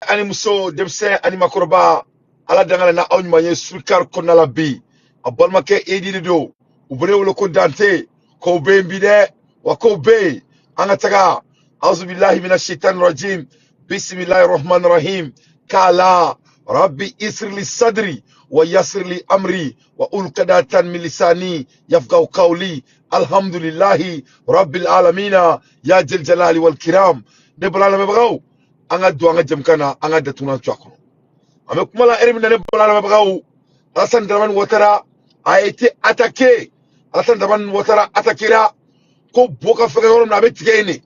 ani muso demse ani makoroba ala dangana na awni manye sukar konala bi abalma ke edi do ubure wolo ko dante ko be mbide wa ko be angataga auzu billahi minash shaitanir rajim bismillahir rahmanir rahim kala rabbi isri li sadri wa yassir li amri wa ulqadatan min lisani yafqahu qawli alhamdulillahi rabbil alamin ya jal jalali wal kiram ne balala mabagaw anga do anga jam kana anga datuna chwako ame kumala erimina ne balala mabagaw Alassane Dramane Ouattara a été attaqué. Alassane Dramane Ouattara attaquera ko boka fega yorom na betigene.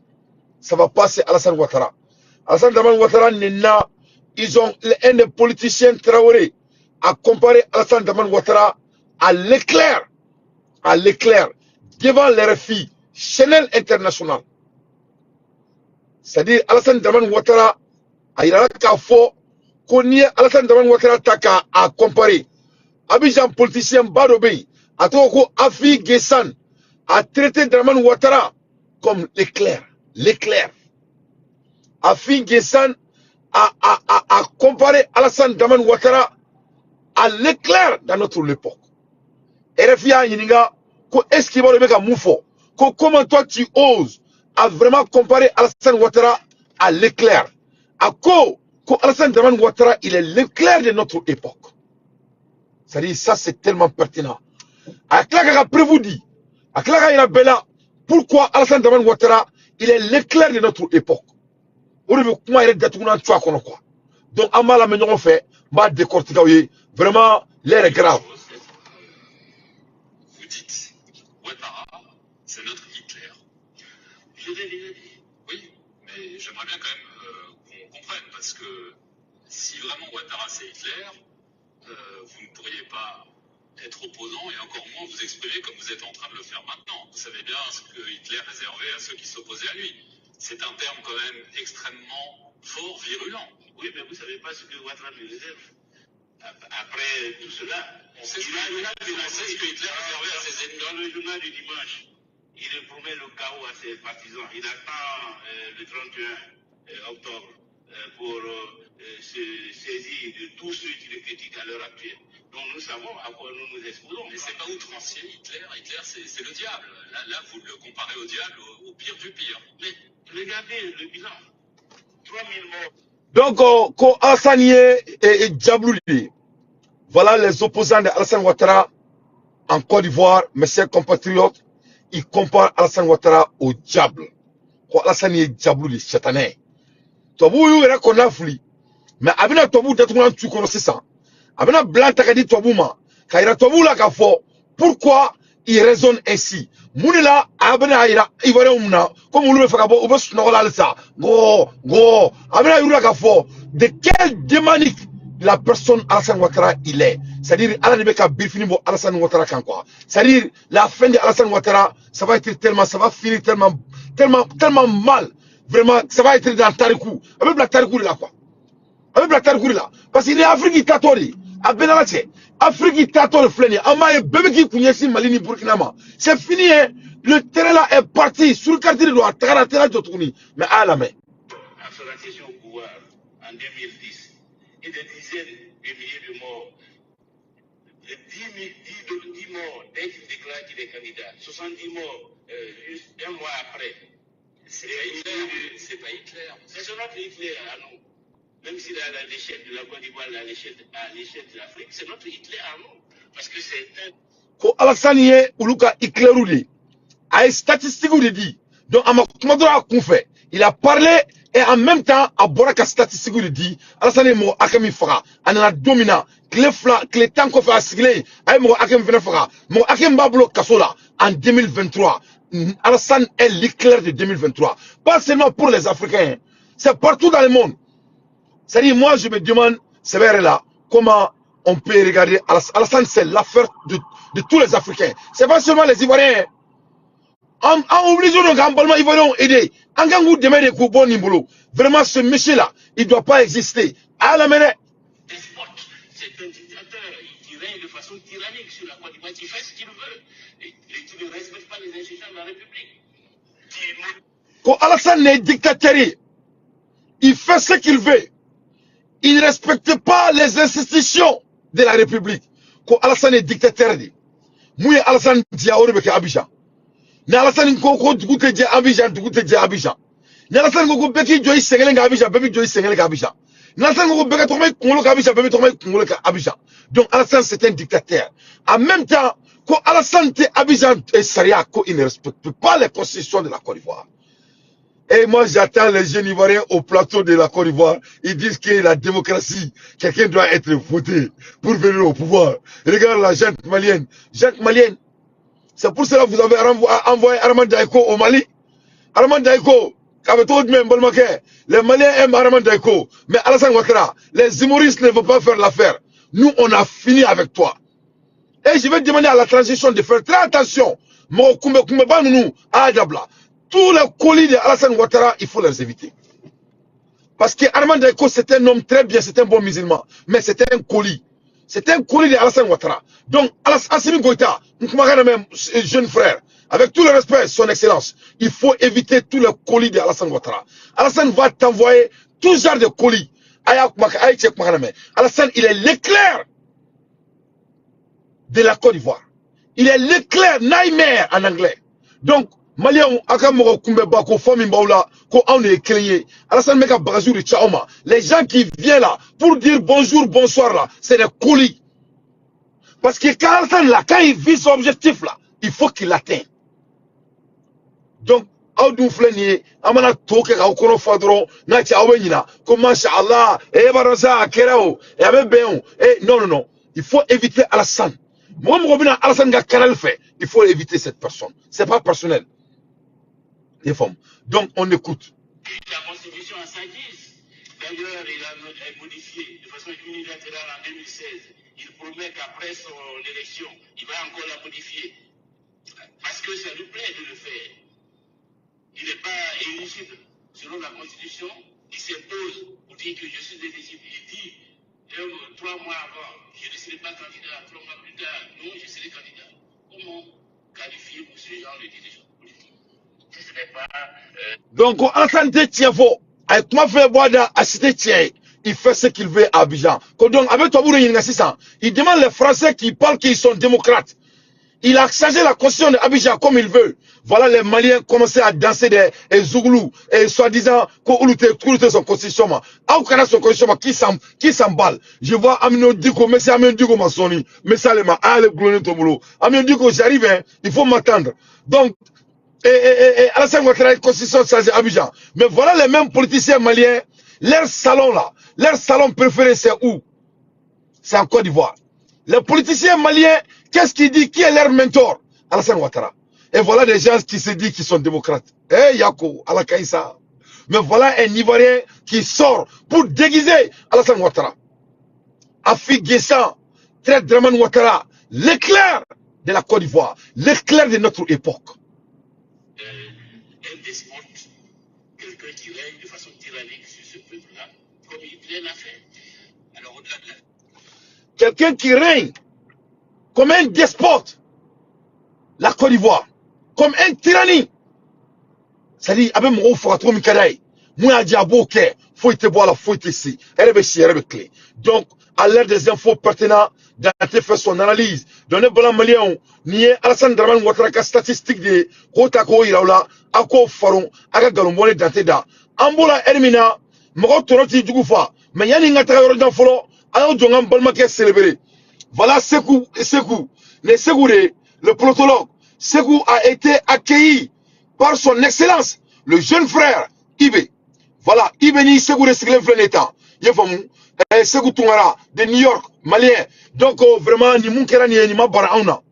Ça va passer Alassane Ouattara. Alassane Dramane Ouattara nina ils ont un des politiciens Traoré a comparé Alassane Dramane Ouattara à l'éclair devant les RFI Chanel International. C'est-à-dire Alassane Dramane Ouattara a ira ka fo ko ni Alassane Dramane Ouattara taka a comparer Abidjan politicien Badobé a trop Afi Gessan a traité Dramane Ouattara comme l'éclair. Afi Gessan a comparé Alassane Dramane Ouattara à l'éclair dans notre époque. RFIA Yininga, est-ce qu'il va le mettre à Moufo? Comment toi tu oses à vraiment comparer Alassane Ouattara à l'éclair? À quoi Alassane Dramane Ouattara, il est l'éclair de notre époque. C'est-à-dire, ça c'est tellement pertinent. Aklaka prévu dit, Aklaka il a bella, pourquoi Alassane Dramane Ouattara, il est l'éclair de notre époque. On veut comment il est détourné quoi. Donc, à mal à on fait, ma décortiquer, vraiment, l'air est grave. Vous dites, Ouattara, c'est notre Hitler. Je l'ai déjà dit. Oui, mais j'aimerais bien quand même qu'on comprenne, parce que si vraiment Ouattara c'est Hitler, vous ne pourriez pas être opposant et encore moins vous exprimer comme vous êtes en train de le faire maintenant. Vous savez bien ce que Hitler réservait à ceux qui s'opposaient à lui. C'est un terme quand même extrêmement fort, virulent. Oui, mais vous ne savez pas ce que Ouattara lui réserve. Après tout cela, on sait ce que Hitler réservait à ses ennemis. Dans le journal du dimanche, il promet le chaos à ses partisans. Il attend le 31 octobre pour se saisir de tous ceux qui le critiquent à l'heure actuelle. Donc nous savons à quoi nous nous exposons. Mais c'est pas outrancier, Hitler. Hitler, c'est le diable. Là, vous le comparez au diable, au pire du pire. Mais regardez le bilan. 3000 morts. Donc, quand Alassane et Djablouli, voilà les opposants de Alassane Ouattara en Côte d'Ivoire, mes chers compatriotes, ils comparent Alassane Ouattara au diable. Quand Alassane et Djablouli, satané. Tobu yu era kona fuli. Mais abina tobu datuna tu kono ça. Abina blanc takadi tobu ma. Kaira tobu la ka fo. Pourquoi il raisonne ainsi? Mounila abina ira ivoire umna. Comme on le fait kabo obe sunola alsa. Go. Abina yura ka fo. De quelle démonique la personne Alassane Ouattara il est? C'est-à-dire Allah ne veut qu'à birfini Alassane Ouattara quand quoi. C'est-à-dire la fin de Alassane Ouattara, ça va être tellement, ça va finir tellement mal. Vraiment, ça va être dans Tarikou. Avec la Tarikou là quoi. Avec la Tarikou là. Parce qu'il est Afrique Tatori. À Benalache. Afrique Tatori fleni. Ama et bébé qui kounyesi Malini Burkinama. C'est fini hein. Le terrain là est parti. Sur le quartier de l'Ouah. Taratera Jotouni. Mais à la main. À son accession au pouvoir en 2010. Et des dizaines de milliers de morts. 10 morts dès qu'il déclare qu'il est candidat. 70 morts juste un mois après. C'est pas Hitler. C'est notre Hitler à nous. Même s'il est à l'échelle de la Côte d'Ivoire, à l'échelle de l'Afrique, c'est notre Hitler à nous. Parce que c'est un... Ko Alassane ye uluka Hitleruli. A statistique ou dit. Donc, Amakumadora a fait. Il a parlé et en même temps, à Boraka statistique ou dit. Alassane mo akami fara. Anana domina. Clé temps qu'on fait à sigler. Aïe mo akami vena fara. Mo akami bablo kasola. En 2023. Alassane est l'éclair de 2023. Pas seulement pour les Africains. C'est partout dans le monde. C'est-à-dire, moi, je me demande, c'est vrai là, comment on peut regarder Alassane, c'est l'affaire de tous les Africains. C'est pas seulement les Ivoiriens. En obligeant nos grands Ivoiriens aider. En gang vous demandez des coups Nimbolo. Vraiment, ce monsieur-là, il ne doit pas exister. À la minute. C'est un dictateur qui règne de façon tyrannique sur la Côte d'Ivoire, qui fait ce qu'il veut. Et qui ne respecte pas les institutions de la République. Quand Alassane est dictateur, il fait ce qu'il veut. Il ne respecte pas les institutions de la République. Ko Alassane est dictateur. Mouye Alassane Diaoure beke Abidjan. Ni Alassane ko dugu te je Abidjan, dugu te je Abidjan. Ni Alassane ko beki joyi sengele Abidjan, beki joyi sengele Abidjan. Ni Alassane ko beki tomay kungolo Abidjan, beki tomay kungolo Abidjan. Donc Alassane c'est un dictateur. En même temps, ko Alassane te Abidjan et Saria, ko il ne respecte pas les constitutions de la Côte d'Ivoire. Et moi, j'attends les jeunes Ivoiriens au plateau de la Côte d'Ivoire. Ils disent que la démocratie, quelqu'un doit être voté pour venir au pouvoir. Regarde la gente malienne. Gente malienne. C'est pour cela que vous avez envoyé Armand Daïko au Mali. Armand Daïko, les Maliens aiment Armand Daïko. Mais Alassane Ouattara, les humoristes ne vont pas faire l'affaire. Nous, on a fini avec toi. Et je vais demander à la transition de faire très attention. Tous les colis de Alassane Ouattara, il faut les éviter. Parce que Armand Daïko, c'est un homme très bien, c'est un bon musulman. Mais c'est un colis. C'est un colis de Alassane Ouattara. Donc, Assimi Goïta, jeune frère, avec tout le respect, son excellence, il faut éviter tous les colis de Alassane Ouattara. Alassane va t'envoyer tout genre de colis. Alassane, il est l'éclair de la Côte d'Ivoire. Il est l'éclair, nightmare en anglais. Donc, Malien, les gens qui viennent là pour dire bonjour, bonsoir là, c'est des colis. Parce que quand il vit son objectif là, il faut qu'il l'atteigne. Donc, Aoudou Flenier, Amana Toke, Aokono Fadron, Nati Awenina, comme Masha'Allah, et Barosa, Kerao, et Abébéon, et non. Il faut éviter Alassane. Moi, je Alassane Gakkanal fait. Il faut éviter cette personne. C'est pas personnel. Les femmes. Donc, on écoute. La Constitution en 110, d'ailleurs, il a modifié de façon unilatérale en 2016. Il promet qu'après son élection, il va encore la modifier. Parce que ça lui plaît de le faire. Il n'est pas éligible. Selon la Constitution, il s'impose pour dire que je suis éligible. Il dit, 3 mois avant, je ne serai pas candidat. 3 mois plus tard, non, je serai candidat. Comment qualifier pour ce genre de dirigeant politique? Ce n'est pas... Donc, Alassane Tiafo, avec moi, fait boire à cité Tiaé, il fait ce qu'il veut à Abidjan. Donc, avec toi, il demande les Français qui parlent qu'ils sont démocrates. Il a changé la constitution d'Abidjan comme il veut. Voilà, les Maliens commençaient à danser des Zouglou et soi-disant qu'on son constitution. Au Canada, son constitution, qui s'emballe. Je vois Amino Diko, mais c'est Amino Diko Massoni, mais ça les m'a, allez, glonner ton boulot. Amino Diko, j'arrive, hein, il faut m'attendre. Donc, Alassane Ouattara, constitution changée à Abidjan. Mais voilà les mêmes politiciens maliens, leur salon là, leur salon préféré c'est où? C'est en Côte d'Ivoire. Les politiciens maliens, qu'est-ce qu'ils disent? Qui est leur mentor? Alassane Ouattara. Et voilà des gens qui se disent qu'ils sont démocrates. Yako, Alakaïsa. Mais voilà un Ivoirien qui sort pour déguiser Alassane Ouattara. Afik Guessan, traite Draman Ouattara, l'éclair de la Côte d'Ivoire, l'éclair de notre époque. Un despote, quelqu'un qui règne de façon tyrannique sur ce peuple-là, comme Hitler l'a fait. Alors au-delà de la... Quelqu'un qui règne comme un despote, la Côte d'Ivoire, comme un tyrannie. C'est-à-dire, avec mon frère, Mikadaï, moi, Diabo, ok, faut te boire la faut ici, elle est clé. Donc, à l'ère des infos pertinents, Dante fait son analyse. Donner blanc malien, ni Alassane Draman Ouattara, statistique de Kotako Iraola, Ako Faron, Aga Galombone Dante da. Ambola Hermina, Moro Toroti Djoufa, mais Yanni Ngatra Yordan Folo, Ayo Djongan Balmake célébré. Voilà Sekou et Sekou. Les Segouré, le protologue, Sekou a été accueilli par son excellence, le jeune frère Ibé. Voilà, Ibé ni Segouré Siglem Flenetan. Yefamou. Sekou Tungara de New York, malien. Donc vraiment, ni Moukera ni Mabarauna.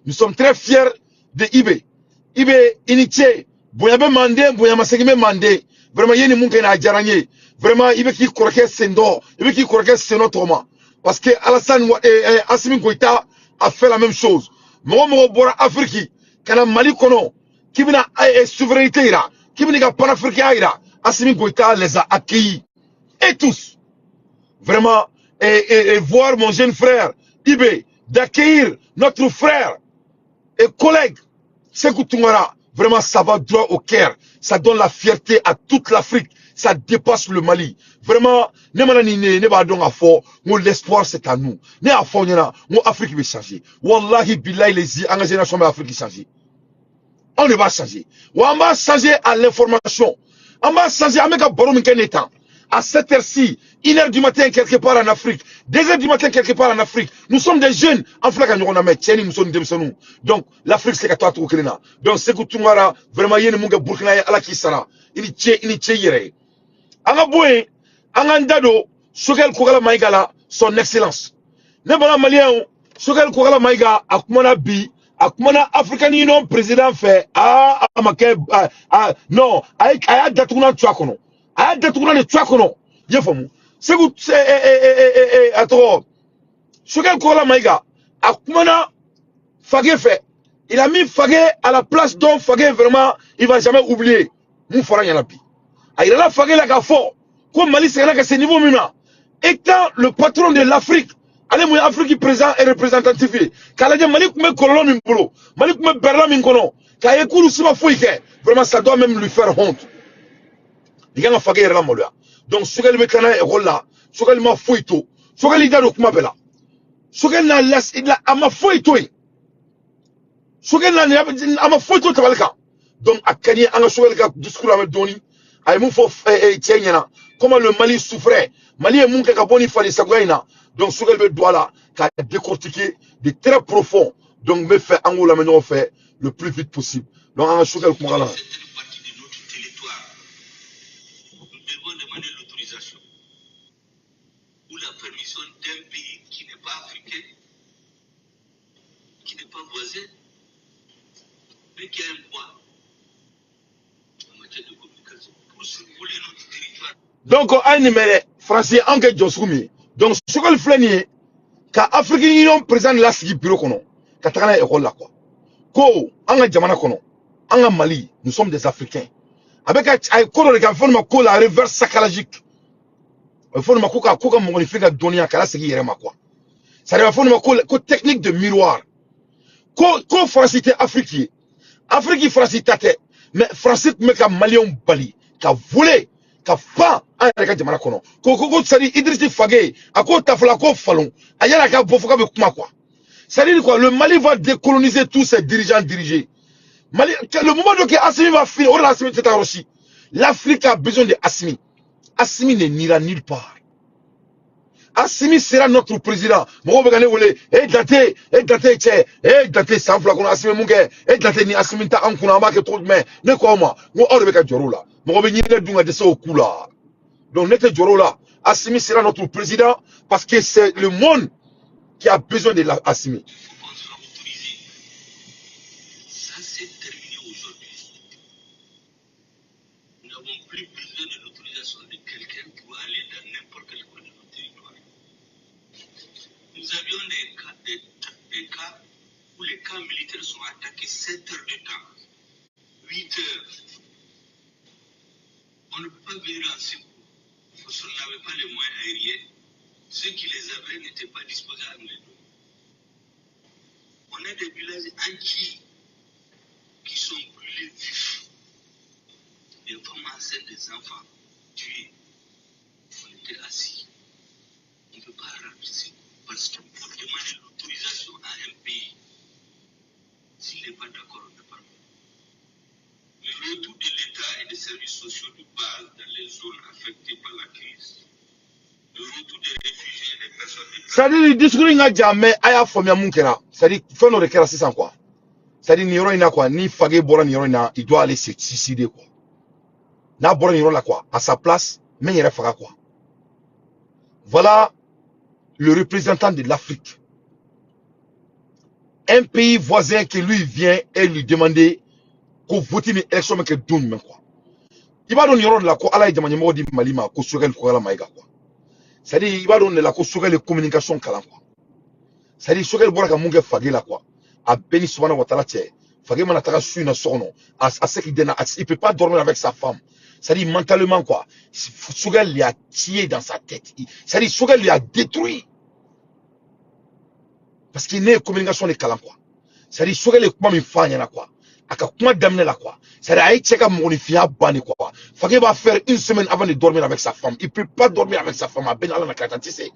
Nous sommes très fiers de Ibé. Ibé, initié, Bouyabe Mandé, Bouyama Segime Mandé. Vraiment, Yeni Moukena Djaranye. Vraiment, Ibé qui croquait Sendo, Ibé qui croquait Seno Toma. Parce que Alassane Assimi Goïta a fait la même chose. Moi, Bora Afrique, Kana Mali Kono, qui vient à souveraineté, qui vient à panafricain, Assimi Goïta les a accueillis. Et tous. Vraiment, et voir mon jeune frère, Ibé, d'accueillir notre frère et collègue, Sekou Tungara, vraiment ça va droit au cœur. Ça donne la fierté à toute l'Afrique. ça dépasse le Mali. Vraiment, l'espoir c'est à nous. L'Afrique va changer. Wallahi billahi les génération de l'Afrique changer. On ne va changer. On va changer à l'information. On va changer à état. À 7h-ci, 1h du matin quelque part en Afrique, 2h du matin quelque part en Afrique. Nous sommes des jeunes. En fait, nous sommes des jeunes. Donc, l'Afrique, c'est qu'à toi, donc, c'est que tu m'as vraiment, il y a un Burkina à la qui sera. Il y a boué, Angandado, Sogel Kougala Maïgala, son excellence. Nebala Malien, Sogel Kougala Maïga, Akumana Bi, Akumana African Union président fait, non, Aya Datouna Tchakono. Aya Datouna de Tchakono. Yefomu. C'est vous, attends, Sogel Kougala Maïga, Akumana Fagé fait. Il a mis Fagé à la place dont Fagé vraiment, il va jamais oublier. Moufara Yanabi. Il a Fagé la fort. Comme Mali, c'est à ce niveau maintenant. Étant le patron de l'Afrique, allez, moi, Afrique présent et représentatif. Quand Mali, comme colon, Mimbolo, Mali, comme Berlin, Minkono, quand il coule aussi ma fouille, vraiment, ça doit même lui faire honte. Il y a un Fagé là, Molia. Donc, ce qu'elle me canne est là, ce qu'elle m'a fouillé tout, ce qu'elle a de Kumabela, ce qu'elle a laissé, il a ma fouillé tout. Ce qu'elle a ma fouillé tout, donc, à Kenya, on a choisi le discours avec Doni. Comment le Mali souffrait. Mali est mon Kaboni Fali Sagwaina. Donc, ce qu'elle doit là, qu'à décortiquer de très profond. Donc, me fait Angola, maintenant, fait le plus vite possible. Donc, on a choisi le Kumala. Cette partie de notre territoire, nous devons demander l'autorisation ou la permission d'un pays qui n'est pas africain, qui n'est pas voisin, mais qui a un poids en matière de communication. Pour survoler notre territoire. Donc, on numéro français, enquête Josumi. Donc, ce que le flânier, quand Afrique Union présente la Sigi Bureau, quand on a un rôle là, quoi. Ko, on a Jamana Kono, on a Mali, nous sommes des Africains. Avec un code de la reverse sacralogique. Il faut que mon unifique donné à Kala Sigi Yerema, quoi. Ça veut dire que technique de miroir. Ko francité africain. Afrique francité, mais français, mais comme Malion Bali, qu'a volé. Ka fa an ka jamana kono ko sari Idriss Fagé ako tafla ko falon ayala ka bofuka be kuma quoi. Ça dit quoi, le Mali va décoloniser tous ses dirigeants dirigés. Mali, le moment où Assimi va finir, Assimi c'est aussi. L'Afrique a besoin de Assimi. Assimi n'ira nulle part. Assimi sera notre président. Moi begane wole Dante sans flacon Assimi munge Dante ni Assimi ta an kuna ma ke trop mais ne ko ma mo orbe ka joro là. Mo be nyine dunga de so kula. Donc nete joro là, Assimi sera notre président parce que c'est le monde qui a besoin de Assimi. Ça c'est terminé aujourd'hui. Nous n'avons plus besoin de l'autorisation de quelqu'un pour aller dans n'importe quel coin de notre territoire. Nous avions des cas où les camps militaires sont attaqués 7 heures de temps, 8 heures. On ne peut pas venir en secours parce qu'on n'avait pas les moyens aériens. Ceux qui les avaient n'étaient pas disposés à nous les donner. On a des villages entiers qui sont brûlés vifs. Des femmes enceintes, des enfants tués. On était assis. On ne peut pas remplir parce qu'il faut demander l'autorisation à un pays. S'il n'est pas d'accord, on ne peut pas. Le retour de l'État et des services sociaux de base dans les zones affectées par la crise. Le retour des réfugiés et des personnes déplacées. Ça dit, le discours n'a jamais aya famia munkera. Ça dit, fait nos requêtes c'est sans quoi. Ça dit, Niro ina quoi, ni Fagé Bora Niro ina, il doit aller se suicider quoi. Na Bora Niro là quoi, à sa place, mais il faga quoi. Voilà le représentant de l'Afrique. Un pays voisin qui lui vient et lui demander qu'on vote une élection mais que donne même quoi. Il va donner la quoi, Allah demande moi di Malima, qu'on sur le quoi la maïga quoi. C'est-à-dire, il va donner la sur les communications kalan quoi. C'est-à-dire, sur le bora ka munge Fagé là quoi. A béni subhanahu wa ta'ala tché. Fagé manataka su na sono. À ce qu'il donne, il peut pas dormir avec sa femme. C'est-à-dire, mentalement quoi. Sougal lui a tué dans sa tête. C'est-à-dire, Sougal lui a détruit. Parce qu'il n'est communication de kalan quoi. C'est-à-dire, Sougal est comme une femme quoi. aka kuma damne la quoi. C'est-à-dire aïe tcheka monifia bani quoi. Faké va faire une semaine avant de dormir avec sa femme. Il peut pas dormir avec sa femme à Ben Ala Nakata, tu sais.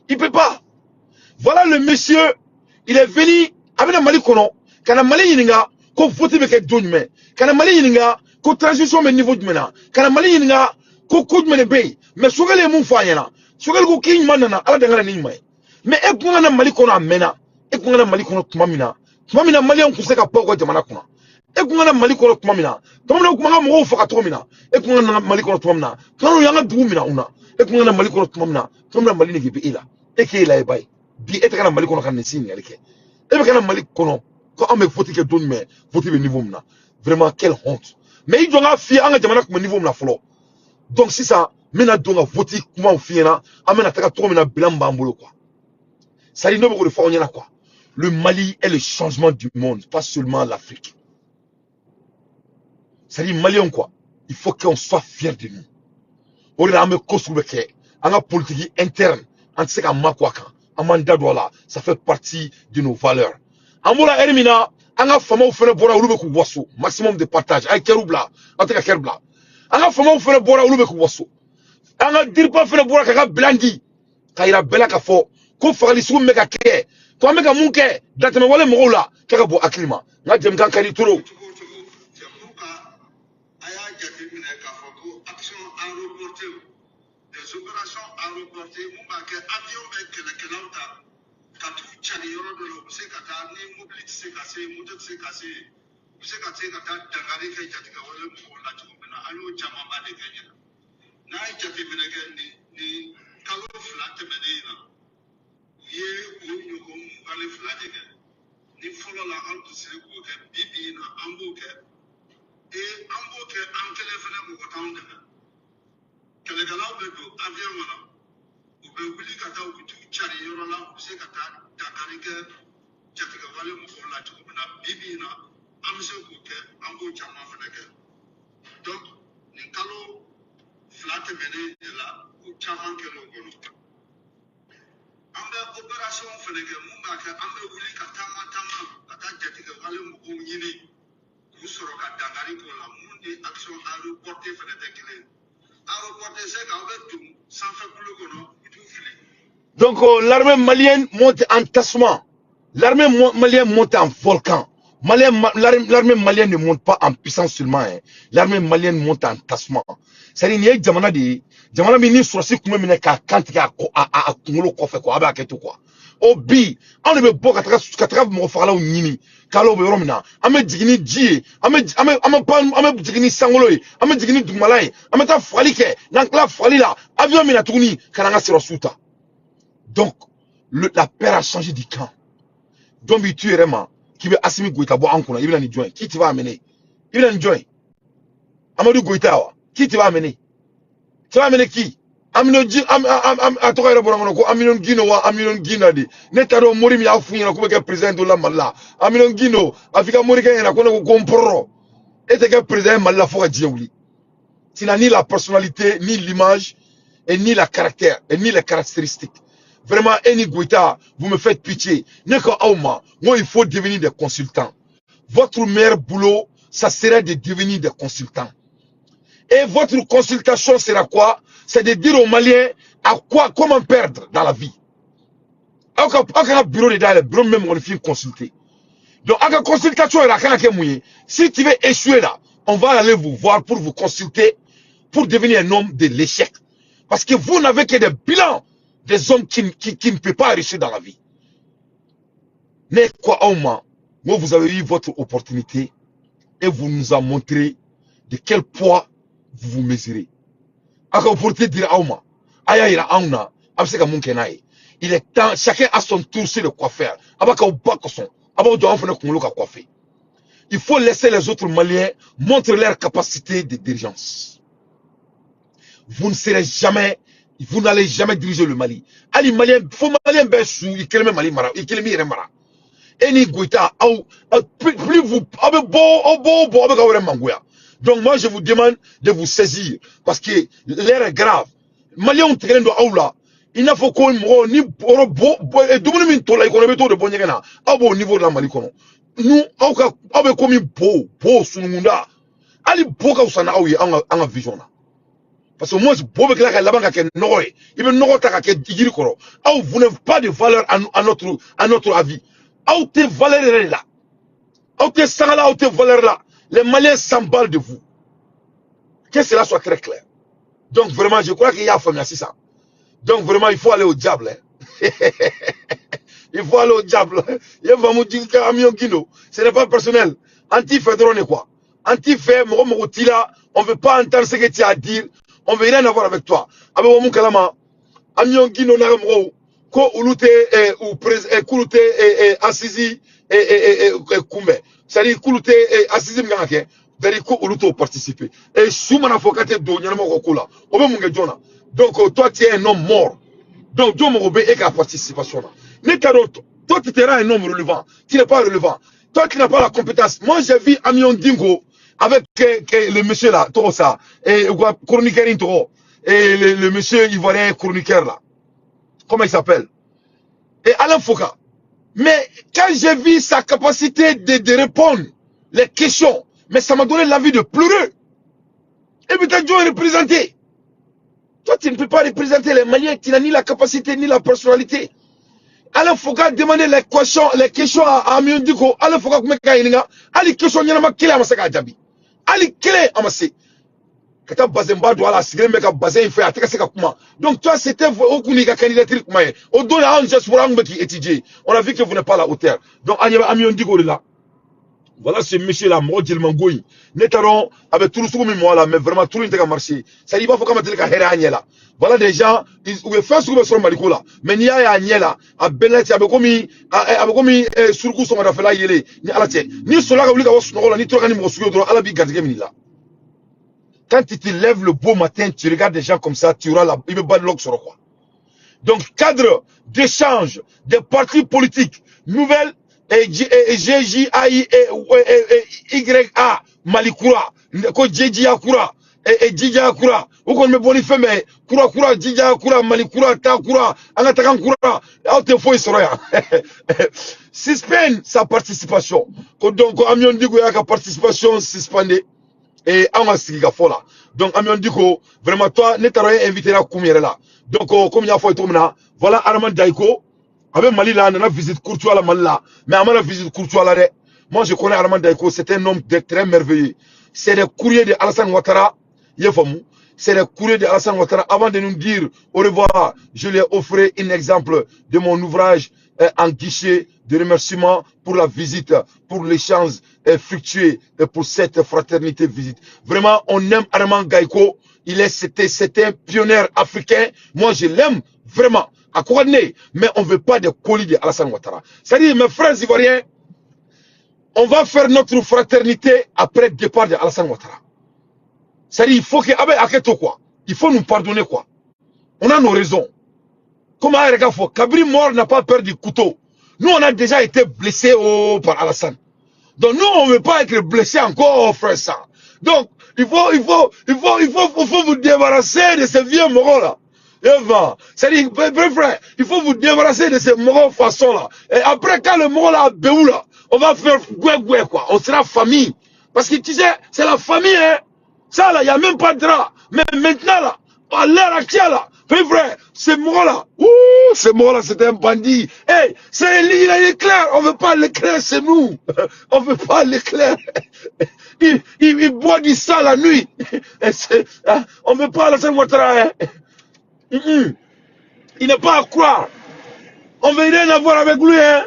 Il peut pas. Voilà le monsieur, il est venu avec un Mali kono. Kana Mali yininga ko voter avec donne kana Mali yininga ko transition mais niveau de mena. Kana Mali yininga ko coup de mena bay. Mais sogale mun fa yana. Sogale ko kin manana ala dangala ni mai. Mais e kunga na Mali kono amena. E kunga na Mali kono tumamina. Tumamina Mali on kuseka poko jamana kuna. E kunga na Mali kono tumamina. Tumamina kuma mo fa ka tumamina. E kunga na Mali kono tumamina. Kanu yanga dumina una. E kunga na Mali kono tumamina. Tumamina Mali ni gibi ila. E ke ila e bay. Bi ete kana Mali kono kan nesini yalike. Et bien, quand Mali kono, quand on me vote que donne mais voter le niveau mna. Vraiment quelle honte. Mais il doit fier en jamana comme niveau mna folo. Donc si ça, mena doit voter comment fier na, amena taka trop mena bilan bambolo quoi. Ça dit non beaucoup de fois on y a quoi. Le Mali est le changement du monde, pas seulement l'Afrique. Ça dit Maliens quoi. Il faut qu'on soit fier de nous. On est ame construire que en politique interne, en sait qu'en makwaka. Amanda Douala, ça fait partie de nos valeurs. Amoura Hermina, anga fama ou fene bora ulube ku waso, maximum de partage. Ay kerubla, anteka kerbla. Anga fama ou fene bora ulube ku waso. Anga dirpa fene bora kaka blandi. Kaira bela ka fo, ko fagali su meka ke. Ko meka munke, dateme wale moula, kaka bo aklima. Nga jem kan kari turo. Des opérations à reporter, on va que avion avec le Canada, quand tout tchali yoro de l'eau, c'est quand ni mobilité c'est cassé, moto c'est cassé, c'est quand c'est quand Dangari qui a été gagné pour la tout maintenant, allo Jamama de gagner. Na il a été gagné ni Kalo flat menina. Yé ou nous comme Kalo flat de gagner. Ni follow la alto c'est quoi que bibi na amboke et amboke ankele fene mo kotan de. Kele galaw be do avion wala ou be wuli kata ou tu chari yoro la ou se kata Dakar ke jatiga wale mo ko la tu na bibi na amse ko ke ambo chama fene ke donc ni kalo flat mene de la ou chama ke lo gono ambe opération fene ke mo ba ke ambe wuli kata matama kata jatiga wale mo ko yini ku soro ka Dakar ko la mo ni action à reporter fene de kile. Donc l'armée malienne monte en tassement. L'armée malienne monte en volcan. L'armée malienne ne monte pas en puissance seulement. Hein. L'armée malienne monte en tassement. C'est-à-dire qu'il y a jamana mini sur ce qu'on met à quantité à kungolo kofe quoi, avec tout quoi. Au bi, on ne peut pas qu'à mon fala ou nini. Kalo be romina, ame jigini ji, ame jigini sangoloi, ame jigini dumalai, ame ta falike, donc la falila, avion mina tourni, kananga sirosuta. Donc, la paix a changé du camp. Donc, il tue vraiment, qui veut Assimi Goïta, boire en kuna, il va nous joindre. Qui tu vas amener? Il va nous joindre. Amadou Goïta, qui tu vas amener? Tu vas amener qui? Aminon Gino wa Aminon Gina di netaro mori mi afunya na kubeka president de la malla Aminon Gino afika mori kanya ko ko compro était que président malla fo djewli tu n'as ni la personnalité ni l'image et ni la caractère et ni les caractéristiques vraiment Eni Goïta vous me faites pitié neko auma moi il faut devenir des consultants votre meilleur boulot ça serait de devenir des consultants et votre consultation sera quoi? C'est de dire aux Maliens à quoi, comment perdre dans la vie. Un bureau de le bureau même on fait consulter. Donc, à la consultation, si tu veux échouer là, on va aller vous voir pour vous consulter, pour devenir un homme de l'échec. Parce que vous n'avez que des bilans des hommes qui ne peuvent pas réussir dans la vie. Mais quoi, au moins, moi, vous avez eu votre opportunité et vous nous avez montré de quel poids vous vous mesurez. Il est temps, chacun a son tour sur le quoi faire. Il faut laisser les autres Maliens montrer leur capacité de dirigeance. Vous ne serez jamais, vous n'allez jamais diriger le Mali. Ali Malien, faut Malien besou, il kelme Mali mara, il kelme yere mara. Eni Goïta, plus vous, donc moi je vous demande de vous saisir parce que l'air est grave. Malien on traîne de aula. Il n'a faut qu'on ni au niveau de la Mali kono. nous, on a commis beau, sunumunda. Ali boka usana aouye, en vision. Parce que moi, je peux que la banque a noé. Il veut noé ta kiri koro. Ah, vous n'avez pas de valeur à notre avis. Ah, tes valeurs là. Ah, tes sangala, ah, tes valeurs là. Les Maliens s'emballent de vous. Que cela soit très clair. Donc vraiment, je crois qu'il y a famille à ça. Donc vraiment, il faut aller au diable. Hein. Il faut aller au diable. Il va me dire ce n'est pas personnel. Anti-fédéron quoi. Anti-fait, on ne veut pas entendre ce que tu as à dire. On ne veut rien avoir avec toi. Avec mon kalama, amion gino nagamro, ko ulute ou kulute assisi kumbe. C'est-à-dire kulute assisi mgangake. C'est-à-dire ko uluto participer. Et soumana fokate do nyama kokola. Obe munge jona. Donc toi tu es un homme mort. Donc Dieu m'a et la participation. Toi tu seras un homme relevant. Tu n'es pas relevant. Toi qui n'as pas la compétence. Moi j'ai vu Amion Dingo avec le monsieur là, tout ça, et chroniqueur intro, et le monsieur ivoirien chroniqueur là. Comment il s'appelle? Et Alain Foucault. Mais quand j'ai vu sa capacité de répondre les questions, mais ça m'a donné l'envie de pleurer. Et peut-être Dieu est représenté. Toi, tu ne peux pas représenter les Maliens, tu n'as ni la capacité ni la personnalité. Alain Foucault demandait les questions à Amion Diko. Alain Foucault, comment il y a des questions, il y a des questions. Ali clé amassé. Kata bazemba doit la sigler meka bazin fait attaquer ce comment. Donc toi c'était au kuniga candidature comment. Au don à juste pour un qui étudier. On a vu que vous n'êtes pas à la hauteur. Donc Amion Digo là. Voilà ce monsieur là Modil Mangoui. Netaron avec tout le monde là mais vraiment tout le monde a marché. Ça dit pas faut comment dire que hera là. Voilà des gens ils veulent faire sur le Maliko là. Mais ni a là à Benet avec comme surcoup son da fela yele ni ala tien. Ni cela ka wulika wasu là ni to kani mo suyo do ala bi garde game là. Quand tu te lèves le beau matin, tu regardes des gens comme ça, tu auras il me bat de l'ox sur quoi. Donc cadre d'échange des partis politiques nouvelles GJAI Malikoura, ko JJA Koura et JJA Koura. Ou qu'on me boni fait mais Koura JJA Koura Malikoura ta Koura, Angatakan Koura, out faut Israël. Suspend sa participation. Donc Amion Digo ya ka participation suspendée. Et on va se dire là. Donc Amion Diko, vraiment toi, n'es invité là comme là. Donc comme il y a fait tout maintenant, voilà Armand Daiko. Avec Mali là, on a visite courtois la Mali là. Mais on a visite courtois là. Moi je connais Armand Daiko, c'est un homme très merveilleux. C'est le courrier de Alassane Ouattara. C'est le courrier de Alassane Ouattara. Avant de nous dire au revoir, je lui ai offert un exemple de mon ouvrage en guichet de remerciement pour la visite, pour l'échange fructueux et pour cette fraternité visite. Vraiment, on aime Armand Daiko. C'était un pionnier africain. Moi, je l'aime vraiment. À coordonner, mais on ne veut pas de colis de Alassane Ouattara. C'est-à-dire, mes frères ivoiriens, on va faire notre fraternité après le départ de Alassane Ouattara. C'est-à-dire, il faut que, quoi. Il faut nous pardonner, quoi. On a nos raisons. Comme Kabri mort n'a pas peur du couteau. Nous, on a déjà été blessés par Alassane. Donc, nous, on ne veut pas être blessés encore, frère ça. Donc, il faut vous débarrasser de ces vieux moraux-là. C'est-à-dire, frère, il faut vous débarrasser de ces moraux façons-là. Et après, quand le mort là, là, on va faire quoi. On sera famille. Parce que tu sais, c'est la famille, hein. Ça là, il n'y a même pas de drap. Mais maintenant là, à l'heure actuelle là, frère, ce mort-là, ce mort-là, c'est un bandit. Hey, il est clair, on veut pas l'éclair, c'est nous. On veut pas l'éclair. Il boit du sang la nuit. On veut pas laisser Ouattara. Il n'est pas à croire. On veut rien avoir avec lui. Hein?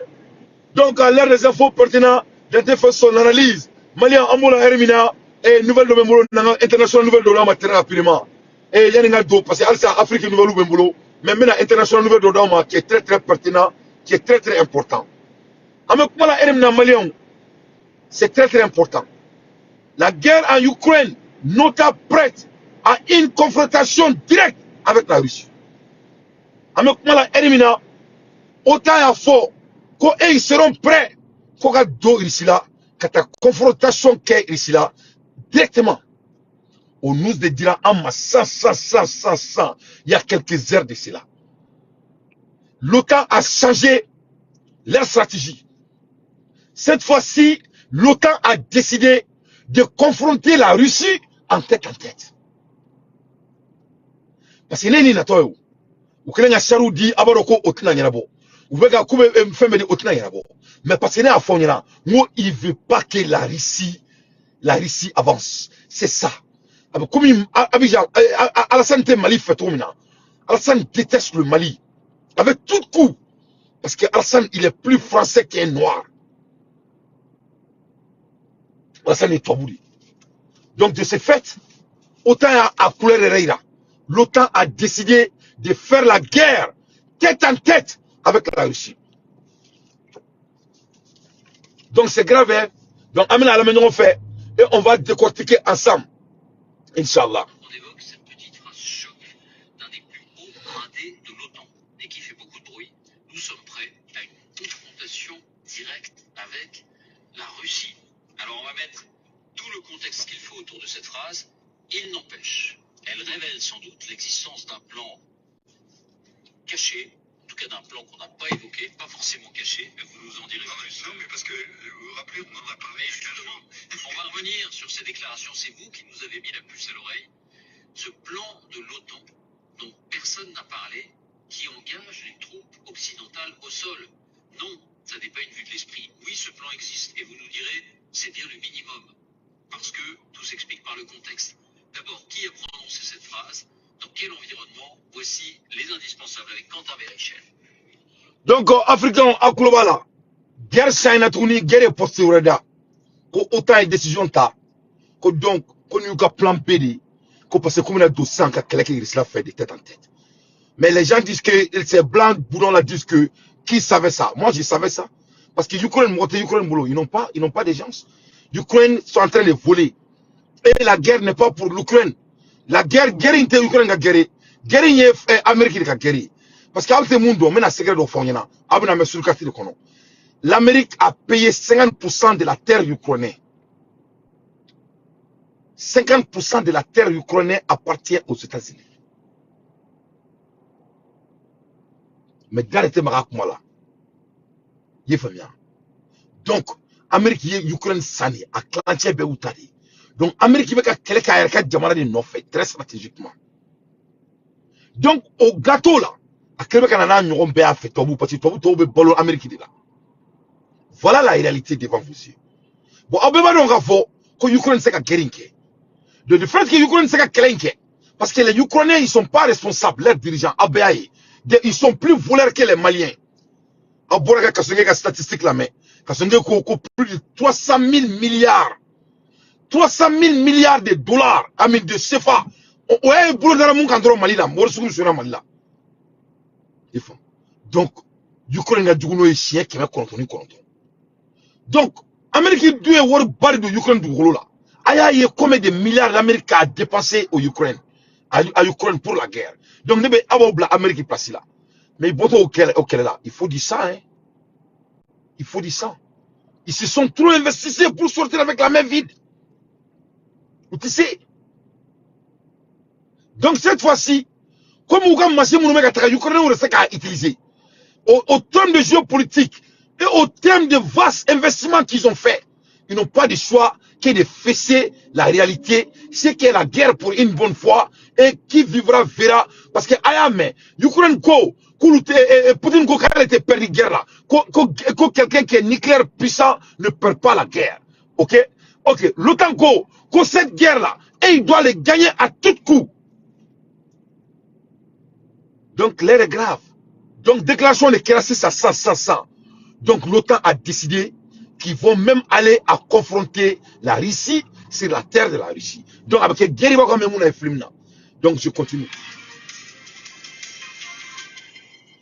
Donc, à l'heure des infos pertinentes, j'ai fait son analyse. Malien, Amboula, Hermina, et nouvelle de Bembolo, international nouvelle de l'homme, très rapidement. Et il y a une autre, parce que c'est Afrique nouvelle de Bembolo, mais maintenant, international nouvelle de l'homme, qui est très pertinent, qui est très important. Avec moi, Hermina, Malien, c'est très important. La guerre en Ukraine n'est pas prête à une confrontation directe avec la Russie. Avec moi, la Hermina, autant à fort, qu'ils seront prêts, qu'on a deux ici là, que ta confrontation qu'est ici là, directement. On nous dira, il y a quelques heures de cela. L'OTAN a changé leur stratégie. Cette fois-ci, l'OTAN a décidé de confronter la Russie en tête. Parce que n'est pas toi. Ou que les charou dit abaroko otina yarabo. Ou vega koube fembe de otina yarabo. Mais parce que n'est à fond moi il veut pas que la Russie avance. C'est ça. Comme Abidjan, Alassane Mali fait trop maintenant. Alassane déteste le Mali. Avec tout coup. Parce que Alassane, il est plus français qu'un noir. Alassane est Tobouli. Donc de ce fait, autant à couleur Herrera, l'OTAN a décidé de faire la guerre tête en tête avec la Russie. Donc c'est grave, hein? Donc amène à la maison on fait et on va décortiquer ensemble. Inch'Allah. On évoque cette petite phrase choc d'un des plus hauts gradés de l'OTAN et qui fait beaucoup de bruit. Nous sommes prêts à une confrontation directe avec la Russie. Alors on va mettre tout le contexte qu'il faut autour de cette phrase. Il n'empêche, elle révèle sans doute l'existence d'un plan caché, en tout cas d'un plan qu'on n'a pas évoqué, pas forcément caché, mais vous nous en direz plus. Non, mais parce que, vous vous rappelez, on en a parlé. Mais justement, on va revenir sur ces déclarations. C'est vous qui nous avez mis la puce à l'oreille. Ce plan de l'OTAN, dont personne n'a parlé, qui engage les troupes occidentales au sol. Non, ça n'est pas une vue de l'esprit. Oui, ce plan existe, et vous nous direz, c'est bien le minimum. Parce que tout s'explique par le contexte. D'abord, qui a prononcé cette phrase? Dans quel environnement? Voici les indispensables avec Quentin Verichel. Donc, Africain, à Kulobala, guerre China Touni, guerre postureda, ko autant de décisions ta, ko donc, qu'on y a plan PD, ko parce que comme on a 200 qui risque fait de tête en tête. Mais les gens disent que ces blancs boulons là disent que qui savait ça? Moi, je savais ça. Parce que Ukraine, boulot, ils n'ont pas de gens. L'Ukraine sont en train de voler. Et la guerre n'est pas pour l'Ukraine. La guerre inte Ukraine a guerre. Guerre est Amérique qui a guerre. Parce qu'avec ce monde, on a un secret de fond. L'Amérique a payé 50% de la terre ukrainienne. 50% de la terre ukrainienne appartient aux États-Unis. Mais d'arrêter ma là. Donc, Amérique et Ukraine sani, à clantier beutari. Donc, Amérique va quelqu'un jamana de fait très stratégiquement. Donc, au gâteau là, à quelqu'un qui a un peu fait, parce que bolo Amérique là. Voilà la réalité devant vous yeux. Bon, on peut pas donc avoir que l'Ukraine c'est qu'à guérinke. De le fait que l'Ukraine c'est qu'à kélinke. Parce que les Ukrainiens, ils sont pas responsables, leurs dirigeants, ils sont plus voleurs que les Maliens. À Boraga Kasongé, statistique là, mais Kasongé, plus de 300 000 milliards. 300 000 milliards de dollars, amis de CFA. Ouais, boulot dans la monde quand on Mali là, moi je suis Mali là. Donc, l'Ukraine a du coup un chien qui va contre. Donc, Amérique doit avoir barre de l'Ukraine du gros là. Il y a combien de milliards l'Amérique a dépensé au Ukraine, à Ukraine pour la guerre. Donc, il y a l'Amérique place là. Mais il faut là. Il faut dire ça, hein. Il faut dire ça. Ils se sont trop investissés pour sortir avec la main vide. Tu sais. Donc, cette fois-ci, comme Ougam Massi Mounoumé Kataka, l'Ukraine a utilisé. Au terme de géopolitique et au terme de vastes investissements qu'ils ont fait, ils n'ont pas de choix que de fesser la réalité, c'est qu'est la guerre pour une bonne fois et qui vivra verra. Parce que Ayame, l'Ukraine, Poutine, quand elle était perdu guerre là, quelqu'un qui est nucléaire puissant ne perd pas la guerre. Ok? Ok, l'OTAN, cette guerre là, et il doit les gagner à tout coup. Donc, l'air est grave. Donc, déclaration de Kérassis à 100. Donc, l'OTAN a décidé qu'ils vont même aller à confronter la Russie sur la terre de la Russie. Donc, avec Guériba comme on a film là. Donc, je continue.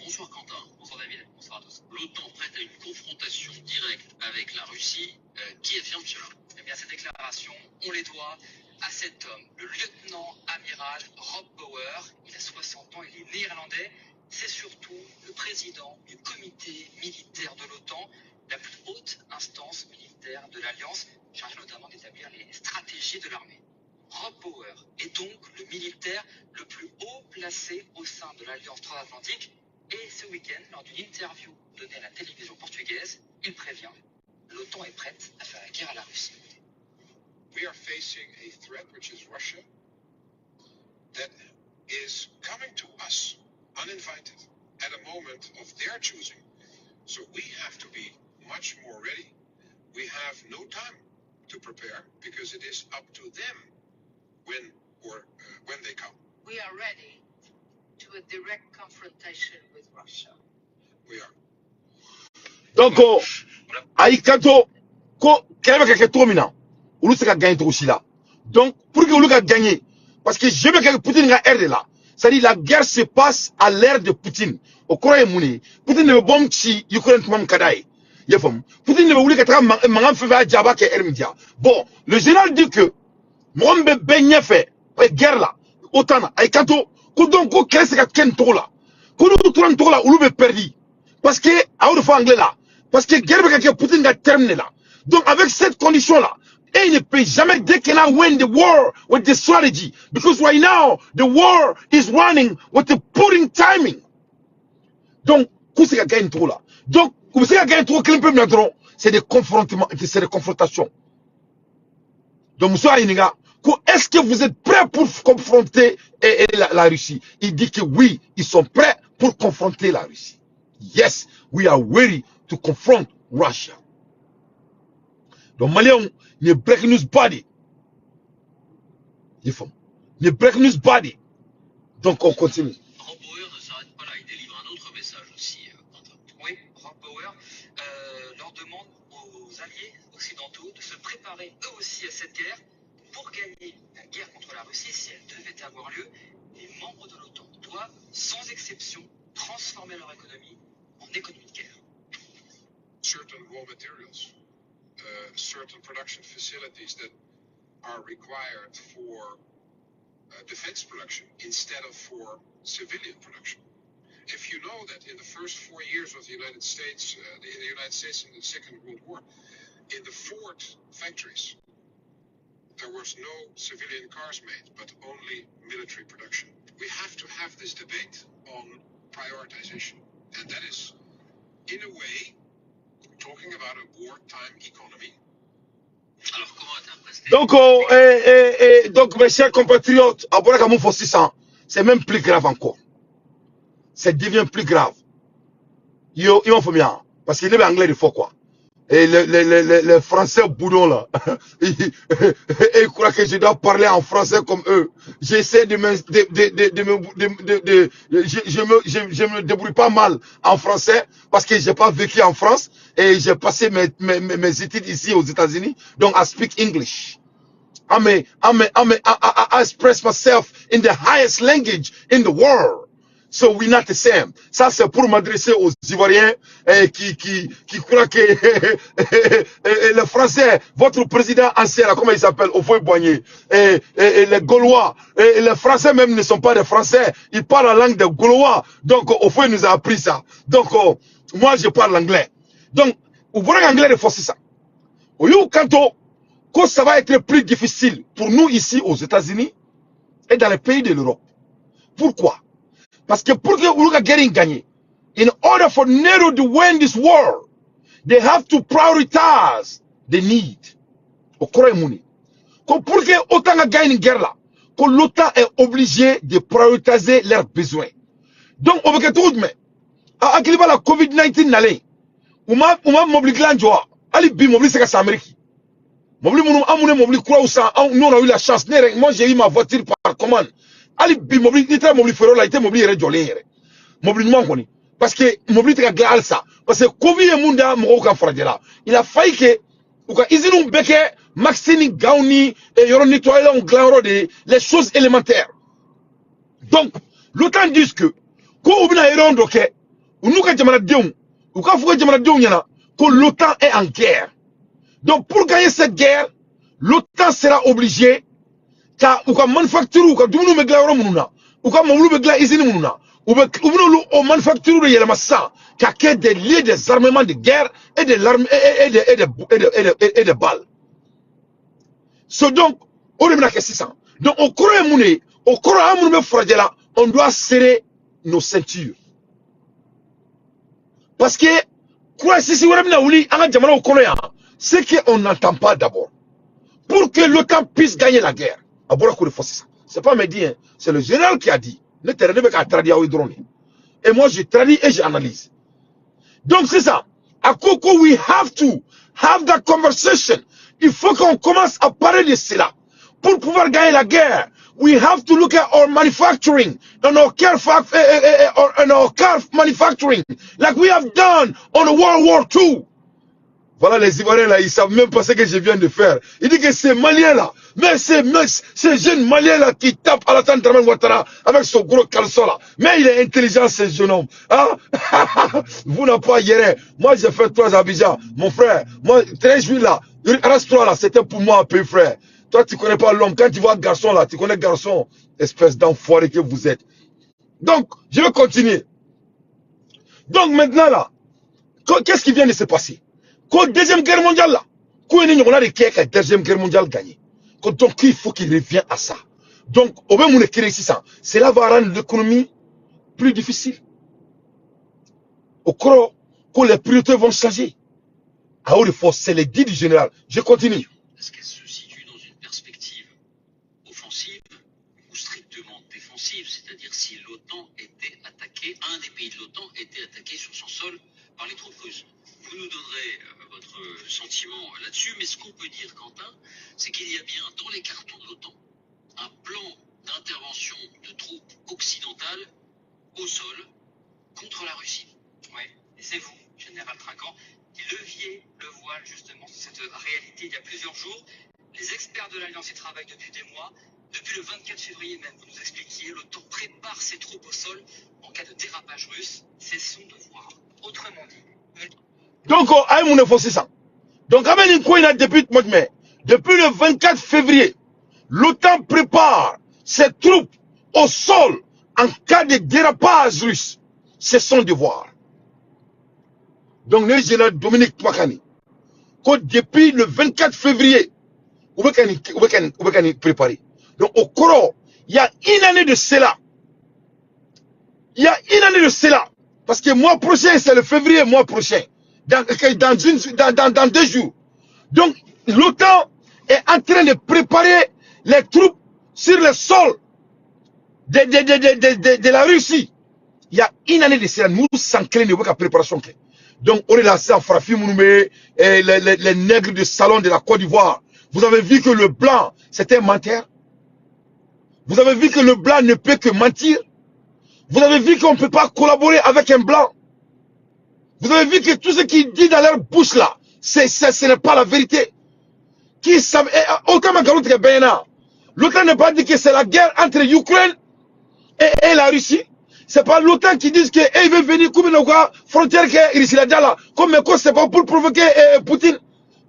Bonsoir Quentin, bonsoir David, bonsoir à tous. L'OTAN prête à une confrontation directe avec la Russie. Qui affirme cela? Eh bien, cette déclaration, on les doit à cet homme, le lieutenant amiral Rob Bauer. Il a 60 ans, il est néerlandais. C'est surtout le président du comité militaire de l'OTAN, la plus haute instance militaire de l'Alliance, chargée notamment d'établir les stratégies de l'armée. Rob Bauer est donc le militaire le plus haut placé au sein de l'Alliance transatlantique. Et ce week-end, lors d'une interview donnée à la télévision portugaise, il prévient: l'OTAN est prête à faire la guerre à la Russie. We are facing a threat, which is Russia, that is coming to us uninvited at a moment of their choosing. So we have to be much more ready. We have no time to prepare because it is up to them when they come. We are ready to a direct confrontation with Russia. We are. Donc, Aïkato, Kevin Kaketomina, Ulu Saka gagne aussi là. Donc, pour que Ulu gagne, parce que je veux que Poutine ait l'air de là. C'est-à-dire la guerre se passe à l'ère de Poutine. Au Corée Mouni, Poutine ne veut pas si Ukraine comme Kadaï. Poutine ne veut pas que Mangan fait Djaba qui est Hermidia. Bon, le général dit que Mwambe Benye fait guerre là. Autant, Aïkato, donc, qu'est-ce que Ken Tola? Kounou Tola, Ulu be perdu. Parce que, à haut de anglais là, parce que guerre avec Poutine a terminé là. Donc avec cette condition là, et il ne peut jamais they cannot win the war with the strategy. Because right now, the war is running with the Putin timing. Donc, qu'est-ce qu'il gagne trop là? Donc, qu'est-ce qu'il gagne trop c'est des confrontements, c'est des confrontations. Donc, monsieur Aïniga, est-ce que vous êtes prêts pour confronter la Russie? Il dit que oui, ils sont prêts pour confronter la Russie. Yes, we are ready to confront Russia. Donc, Malion, le break news body. Il faut. Le break news body. Donc, on continue. Rob Bauer ne s'arrête pas là, il délivre un autre message aussi, Quentin. Oui, Rob Bauer leur demande aux alliés occidentaux de se préparer eux aussi à cette guerre. Pour gagner la guerre contre la Russie, si elle devait avoir lieu, les membres de l'OTAN doivent, sans exception, transformer leur économie en économie de guerre. Certain raw materials, certain production facilities that are required for defense production instead of for civilian production. If you know that in the first 4 years of the United States, in the Second World War, in the Ford factories, there was no civilian cars made, but only military production. We have to have this debate on prioritization. And that is, in a way, talking about a wartime economy. Alors, comment interpréter? Donc, mes chers compatriotes, à Borakamou for 600, c'est même plus grave encore. Ça devient plus grave. Ils m'en font bien. Parce qu'il est anglais, il faut quoi. Et les Français boudons là, ils croient que je dois parler en français comme eux. J'essaie de je me débrouille pas mal en français parce que j'ai pas vécu en France et j'ai passé mes études ici aux États-Unis. Donc, I speak English. I express myself in the highest language in the world. So we're not the same. Ça, c'est pour m'adresser aux Ivoiriens qui croient que le français, votre président ancien, là, comment il s'appelle, Houphouët-Boigny, et les Gaulois, et les Français même ne sont pas des Français, ils parlent la langue des Gaulois. Donc, Houphouët nous a appris ça. Donc, moi, je parle anglais. Donc, vous voyez l'anglais de forcer ça. Quand ça va être plus difficile pour nous ici aux États-Unis et dans les pays de l'Europe. Pourquoi? Parce que pour que Uruga getting gagné, in order for NATO to win this war, they have to prioritize the need. Au Koremouni. Pour que autant gagne une guerre là, que l'OTAN est obligé de prioriser leurs besoins. Donc, on veut que tout le monde, à la COVID-19 n'allait, on m'a mobilisé l'anjoa, ali bi mobilisé qu'à Amérique. Nous on a eu la chance, moi j'ai eu ma voiture par commande. Ali bi mobile ni tra mobile fero la ite mobile re jolere mobile mo koni parce que mobile te ga alsa parce que covid e munda mo ka frajela il a failli que ou ka izinu beke maxini gauni et yoro nettoyer on glaro de les choses élémentaires. Donc l'OTAN dit que ko ubina erondo ke unuka jamana deum ou ka fuka jamana deum yana que l'OTAN est en guerre. Donc pour gagner cette guerre, l'OTAN sera obligé ou ka manufacture ou ka dumunu megla yoro mununa ou ka mobulu megla izini mununa ou au manufacture de yelamassa ka ke des lieux des armements de guerre et de l'arme et de balles. So donc on est que 600. Donc au Corée mouné au Corée amouné fragela on doit serrer nos ceintures. Parce que quoi si on a wuli anga jamana au Corée ce qu'on n'entend pas d'abord, pour que l'OTAN puisse gagner la guerre. C'est pas me dire, hein. C'est le général qui a dit. Et moi, je traduis et j'analyse. Donc, c'est ça. À Coco, we have to have that conversation. Il faut qu'on commence à parler de cela. Pour pouvoir gagner la guerre, we have to look at our manufacturing and our car manufacturing, like we have done on World War II. Voilà, les Ivoiriens là, ils savent même pas ce que je viens de faire. Il dit que ces Maliens là, mais ces jeunes Maliens là qui tapent Alassane Dramane Ouattara avec son gros caleçon là. Mais il est intelligent ce jeune homme. Hein? Vous n'avez pas hier. Moi j'ai fait 3 Abidjan. Mon frère, moi 13 juillet là, reste 3 là, c'était pour moi un peu frère. Toi tu connais pas l'homme. Quand tu vois garçon là, tu connais garçon, espèce d'enfoiré que vous êtes. Donc, je vais continuer. Donc maintenant là, qu'est-ce qui vient de se passer? Qu'au deuxième guerre mondiale là, qu'on a des qui la deuxième guerre mondiale gagnée. Donc il faut qu'il revienne à ça. Donc, au même moment cela va rendre l'économie plus difficile. Au croit que les priorités vont changer. À haut de force, c'est le dit du général. Je continue. Est-ce qu'elle se situe dans une perspective offensive ou strictement défensive? C'est-à-dire si l'OTAN était attaqué, un des pays de l'OTAN était attaqué sur son sol par les troupes russes. Vous nous donnerez votre sentiment là-dessus, mais ce qu'on peut dire, Quentin, c'est qu'il y a bien dans les cartons de l'OTAN un plan d'intervention de troupes occidentales au sol contre la Russie. Oui, et c'est vous, Général Trinquant, qui leviez le voile justement sur cette réalité il y a plusieurs jours. Les experts de l'Alliance y travaillent depuis des mois. Depuis le 24 février même, vous nous expliquiez, l'OTAN prépare ses troupes au sol en cas de dérapage russe. C'est son devoir. Autrement dit, donc, c'est ça. Donc, depuis le 24 février, l'OTAN prépare ses troupes au sol en cas de dérapage russe. C'est son devoir. Donc, le général Dominique Touakani, depuis le 24 février, vous pouvez préparer. Donc, au Coro, il y a une année de cela. Il y a une année de cela. Parce que mois prochain, c'est le février, mois prochain. Dans 2 jours. Donc, l'OTAN est en train de préparer les troupes sur le sol de la Russie. Il y a une année de cela. Nous s'enclinons de la préparation. Donc, on est là, c'est en Frafi Mounoumé, et les nègres de salon de la Côte d'Ivoire. Vous avez vu que le blanc, c'était un menteur. Vous avez vu que le blanc ne peut que mentir. Vous avez vu qu'on ne peut pas collaborer avec un blanc. Vous avez vu que tout ce qu'ils disent dans leur bouche là, ce n'est pas la vérité. Qui savent, autant l'OTAN n'a pas dit que c'est la guerre entre l'Ukraine et la Russie. C'est pas l'OTAN qui dit qu'il veut venir comme une frontière qui est ici là. Comme c'est pas pour provoquer Poutine.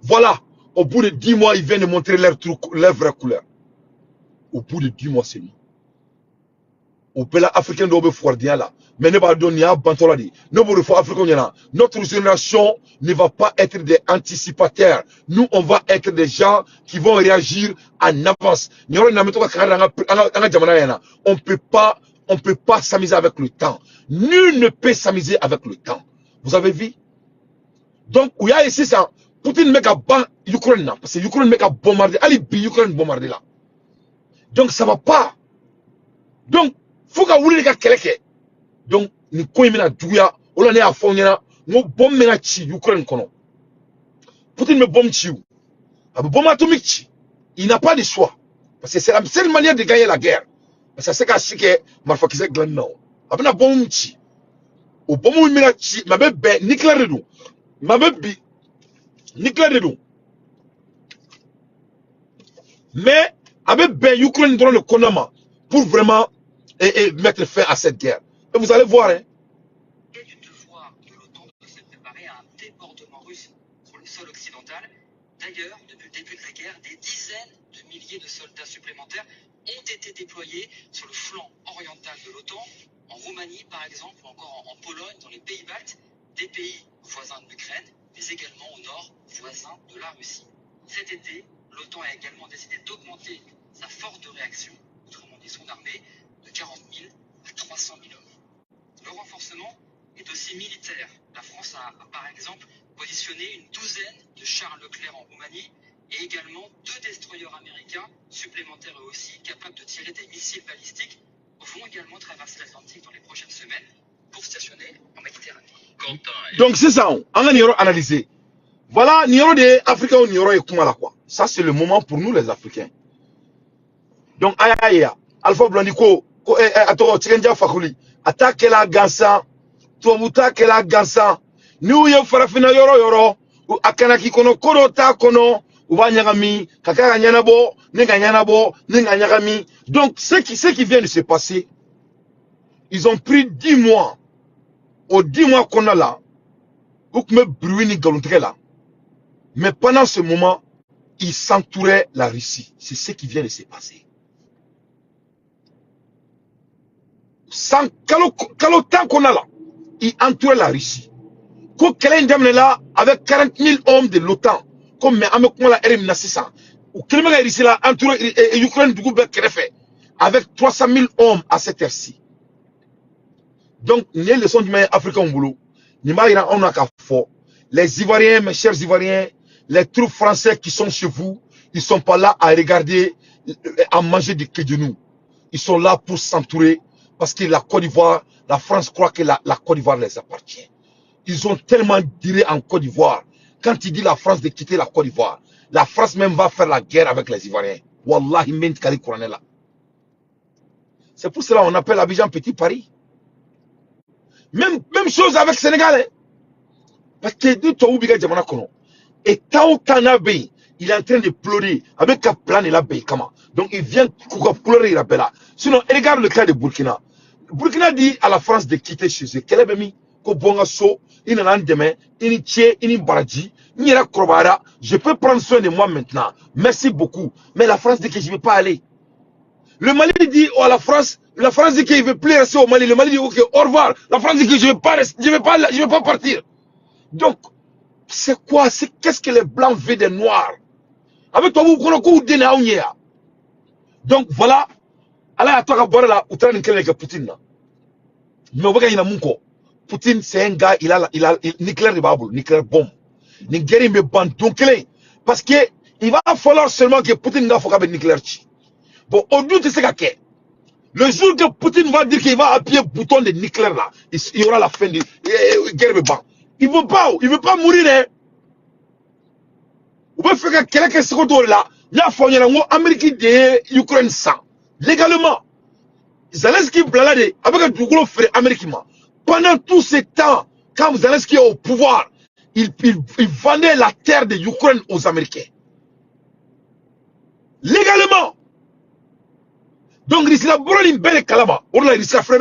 Voilà. Au bout de 10 mois, ils viennent de montrer leur vraie couleur. Au bout de 10 mois, c'est nous. Au pays africain de Fouardia là. Mais ne pas donner à Bantola dit. Notre génération ne va pas être des anticipateurs. Nous, on va être des gens qui vont réagir en avance. On peut pas s'amuser avec le temps. Nul ne peut s'amuser avec le temps. Vous avez vu? Donc, il y a ici ça. Poutine met à ban l'Ukraine là. Parce que l'Ukraine met à bombarder. Allez, l'Ukraine bombarder là. Donc, ça va pas. Donc, faut que vous les gars quelqu'un. Donc, nous connaissons douya, on est à fond, nous bombons la chi, Ukraine kono. Poutine me bombe chi. Abu bombe atomique. Il n'a pas de choix. Parce que c'est la seule manière de gagner la guerre. Parce que c'est qu'à que Marfa qui s'est gagné. Abu na bombe chi. Au bombe me la chi, ma bébé, nucléaire de nous. Ma bébé, nucléaire de nous. Mais, avec ben Ukraine dans le Konama, pour vraiment mettre fin à cette guerre. Et vous allez voir, hein. il y a du devoir de l'OTAN de se préparer à un débordement russe sur le sol occidental. D'ailleurs, depuis le début de la guerre, des dizaines de milliers de soldats supplémentaires ont été déployés sur le flanc oriental de l'OTAN, en Roumanie par exemple, ou encore en Pologne, dans les pays baltes, des pays voisins de l'Ukraine, mais également au nord, voisins de la Russie. Cet été, l'OTAN a également décidé d'augmenter sa force de réaction, autrement dit son armée, de 40 000 à 300 000 hommes. Le renforcement est aussi militaire. La France a par exemple positionné une douzaine de chars Leclerc en Roumanie et également 2 destroyers américains supplémentaires eux aussi, capables de tirer des missiles balistiques, vont également traverser l'Atlantique dans les prochaines semaines pour stationner en Méditerranée. Donc c'est ça, on a Nioro analysé. Voilà, Nioro des Africains, Nioro et Kumala quoi. Ça c'est le moment pour nous les Africains. Donc aïe, Alpha Blandico, attends, Tchenja Fakuli, attaque la Gansa, Tuamuta la Gansa, New York Farafina Yoro, ou Akanaki Kono, Korota Kono, ou Banyagami, Kakara Nyanabo, Nenganyanabo, Nenganyagami. Donc ce qui vient de se passer, ils ont pris 10 mois, aux 10 mois qu'on a là, ou que me bruit là. Mais pendant ce moment, ils s'entouraient la Russie. C'est ce qui vient de se passer. Sans temps qu'on a là, ils entouraient la Russie. Quand quelqu'un là, avec 40 000 hommes de l'OTAN, comme la R1600, ou quelqu'un la Russie là, entouré l'Ukraine du groupe fait, avec 300 000 hommes à cette heure-ci. Donc, les leçons du meilleur africain au boulot, on a qu'à faire. Les Ivoiriens, mes chers Ivoiriens, les troupes français qui sont chez vous, ils ne sont pas là à regarder, à manger du quai de nous. Ils sont là pour s'entourer parce que la Côte d'Ivoire, la France croit que la Côte d'Ivoire les appartient. Ils ont tellement diré en Côte d'Ivoire. Quand il dit la France de quitter la Côte d'Ivoire, la France même va faire la guerre avec les Ivoiriens. Wallahi, là. C'est pour cela qu'on appelle Abidjan Petit Paris. Même chose avec Sénégal. Hein? Parce que dit Toubiga Djamana Kono. Et Tao Tanabe, il est en train de pleurer avec un plan de la Beikama. Donc il vient pleurer la Bella. Sinon, regarde le cas de Burkina. Burkina dit à la France de quitter chez eux. Quel est mis ko bonga so, il en demain, il tient, il baradji, il ira krobara. Je peux prendre soin de moi maintenant. Merci beaucoup. Mais la France dit que je ne vais pas aller. Le Mali dit à la France dit qu'il ne veut plus rester au Mali. Le Mali dit ok, au revoir. La France dit que je ne vais pas rester, je vais pas partir. Donc, c'est quoi? C'est qu'est-ce que les blancs veulent des noirs? Avec toi, vous connaissez. Donc voilà. Alors, à toi, là, où tu as une Poutine. Mais vous voyez, Poutine, c'est un gars, il a nucléaire de Babou, nucléaire bombe. Nigeria me bande donc parce que il va falloir seulement que Poutine n'a pas de nucléaire. Bon, au bout de ce cas, le jour que Poutine va dire qu'il va appuyer le bouton de nucléaire là, il y aura la fin de la guerre de ban. Il veut pas mourir. Hein. Vous pouvez faire quelques secondes là, il y a fait un Amérique de Ukraine sans. Légalement. Zelensky blalade avec un double frère américain. Pendant tout ce temps, quand Zelensky est au pouvoir, il vendait la terre de l'Ukraine aux Américains. Légalement. Donc, il y a une belle calama. On a risqué à faire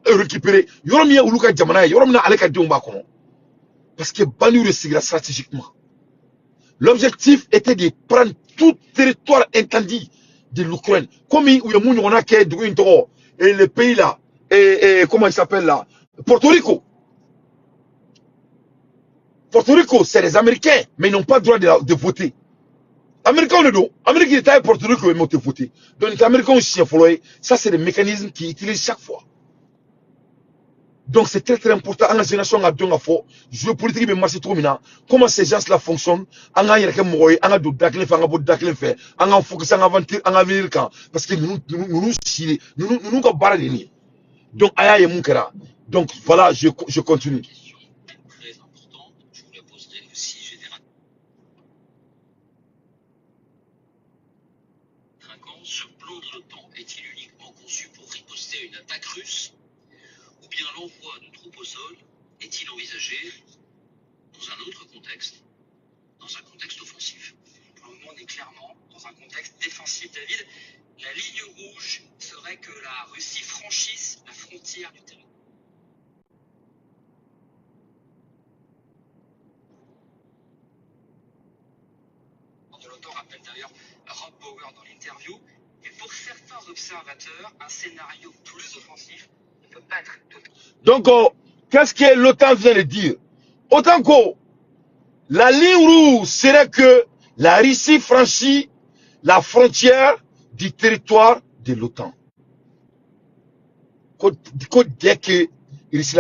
récupérer. Il y a un Uluka Jamana, il y a un Aleka Djombakono. Parce que Banu recycle stratégiquement. L'objectif était de prendre tout territoire interdit de l'Ukraine. Comme il y a un et le pays là, et comment il s'appelle là? Porto Rico. Porto Rico, c'est les Américains, mais ils n'ont pas le droit de voter. Américains, on est donc. Américains, ils taillent Porto Rico, ils vont voter. Donc, les Américains aussi, ça, c'est des mécanismes qu'ils utilisent chaque fois. Donc, c'est très, très important. En la génération, à deux, géopolitique, mais marché trop maintenant. Comment ces gens-là fonctionnent? En a y'a moyen, en a d'autres daclés, en a d'autres daclés fait. En a focus, en a aventure, en a venir quand. Parce que nous, nous, donc, aïe, moukera. Donc, voilà, je continue. Question très importante, je vous la poserai aussi généralement. Ce plan de l'OTAN est-il uniquement conçu pour riposter à une attaque russe? Ou bien l'envoi de troupes au sol est-il envisagé dans un autre contexte, dans un contexte offensif? Pour le moment, on est clairement dans un contexte défensif, David. La ligne rouge serait que la Russie franchisse la frontière du territoire de l'OTAN, rappelle d'ailleurs Rob Bauer dans l'interview. Et pour certains observateurs, un scénario plus offensif ne peut pas être total. Donc, qu'est-ce que l'OTAN vient de dire? Autant que la ligne rouge serait que la Russie franchit la frontière du territoire de l'OTAN. Dès que Russie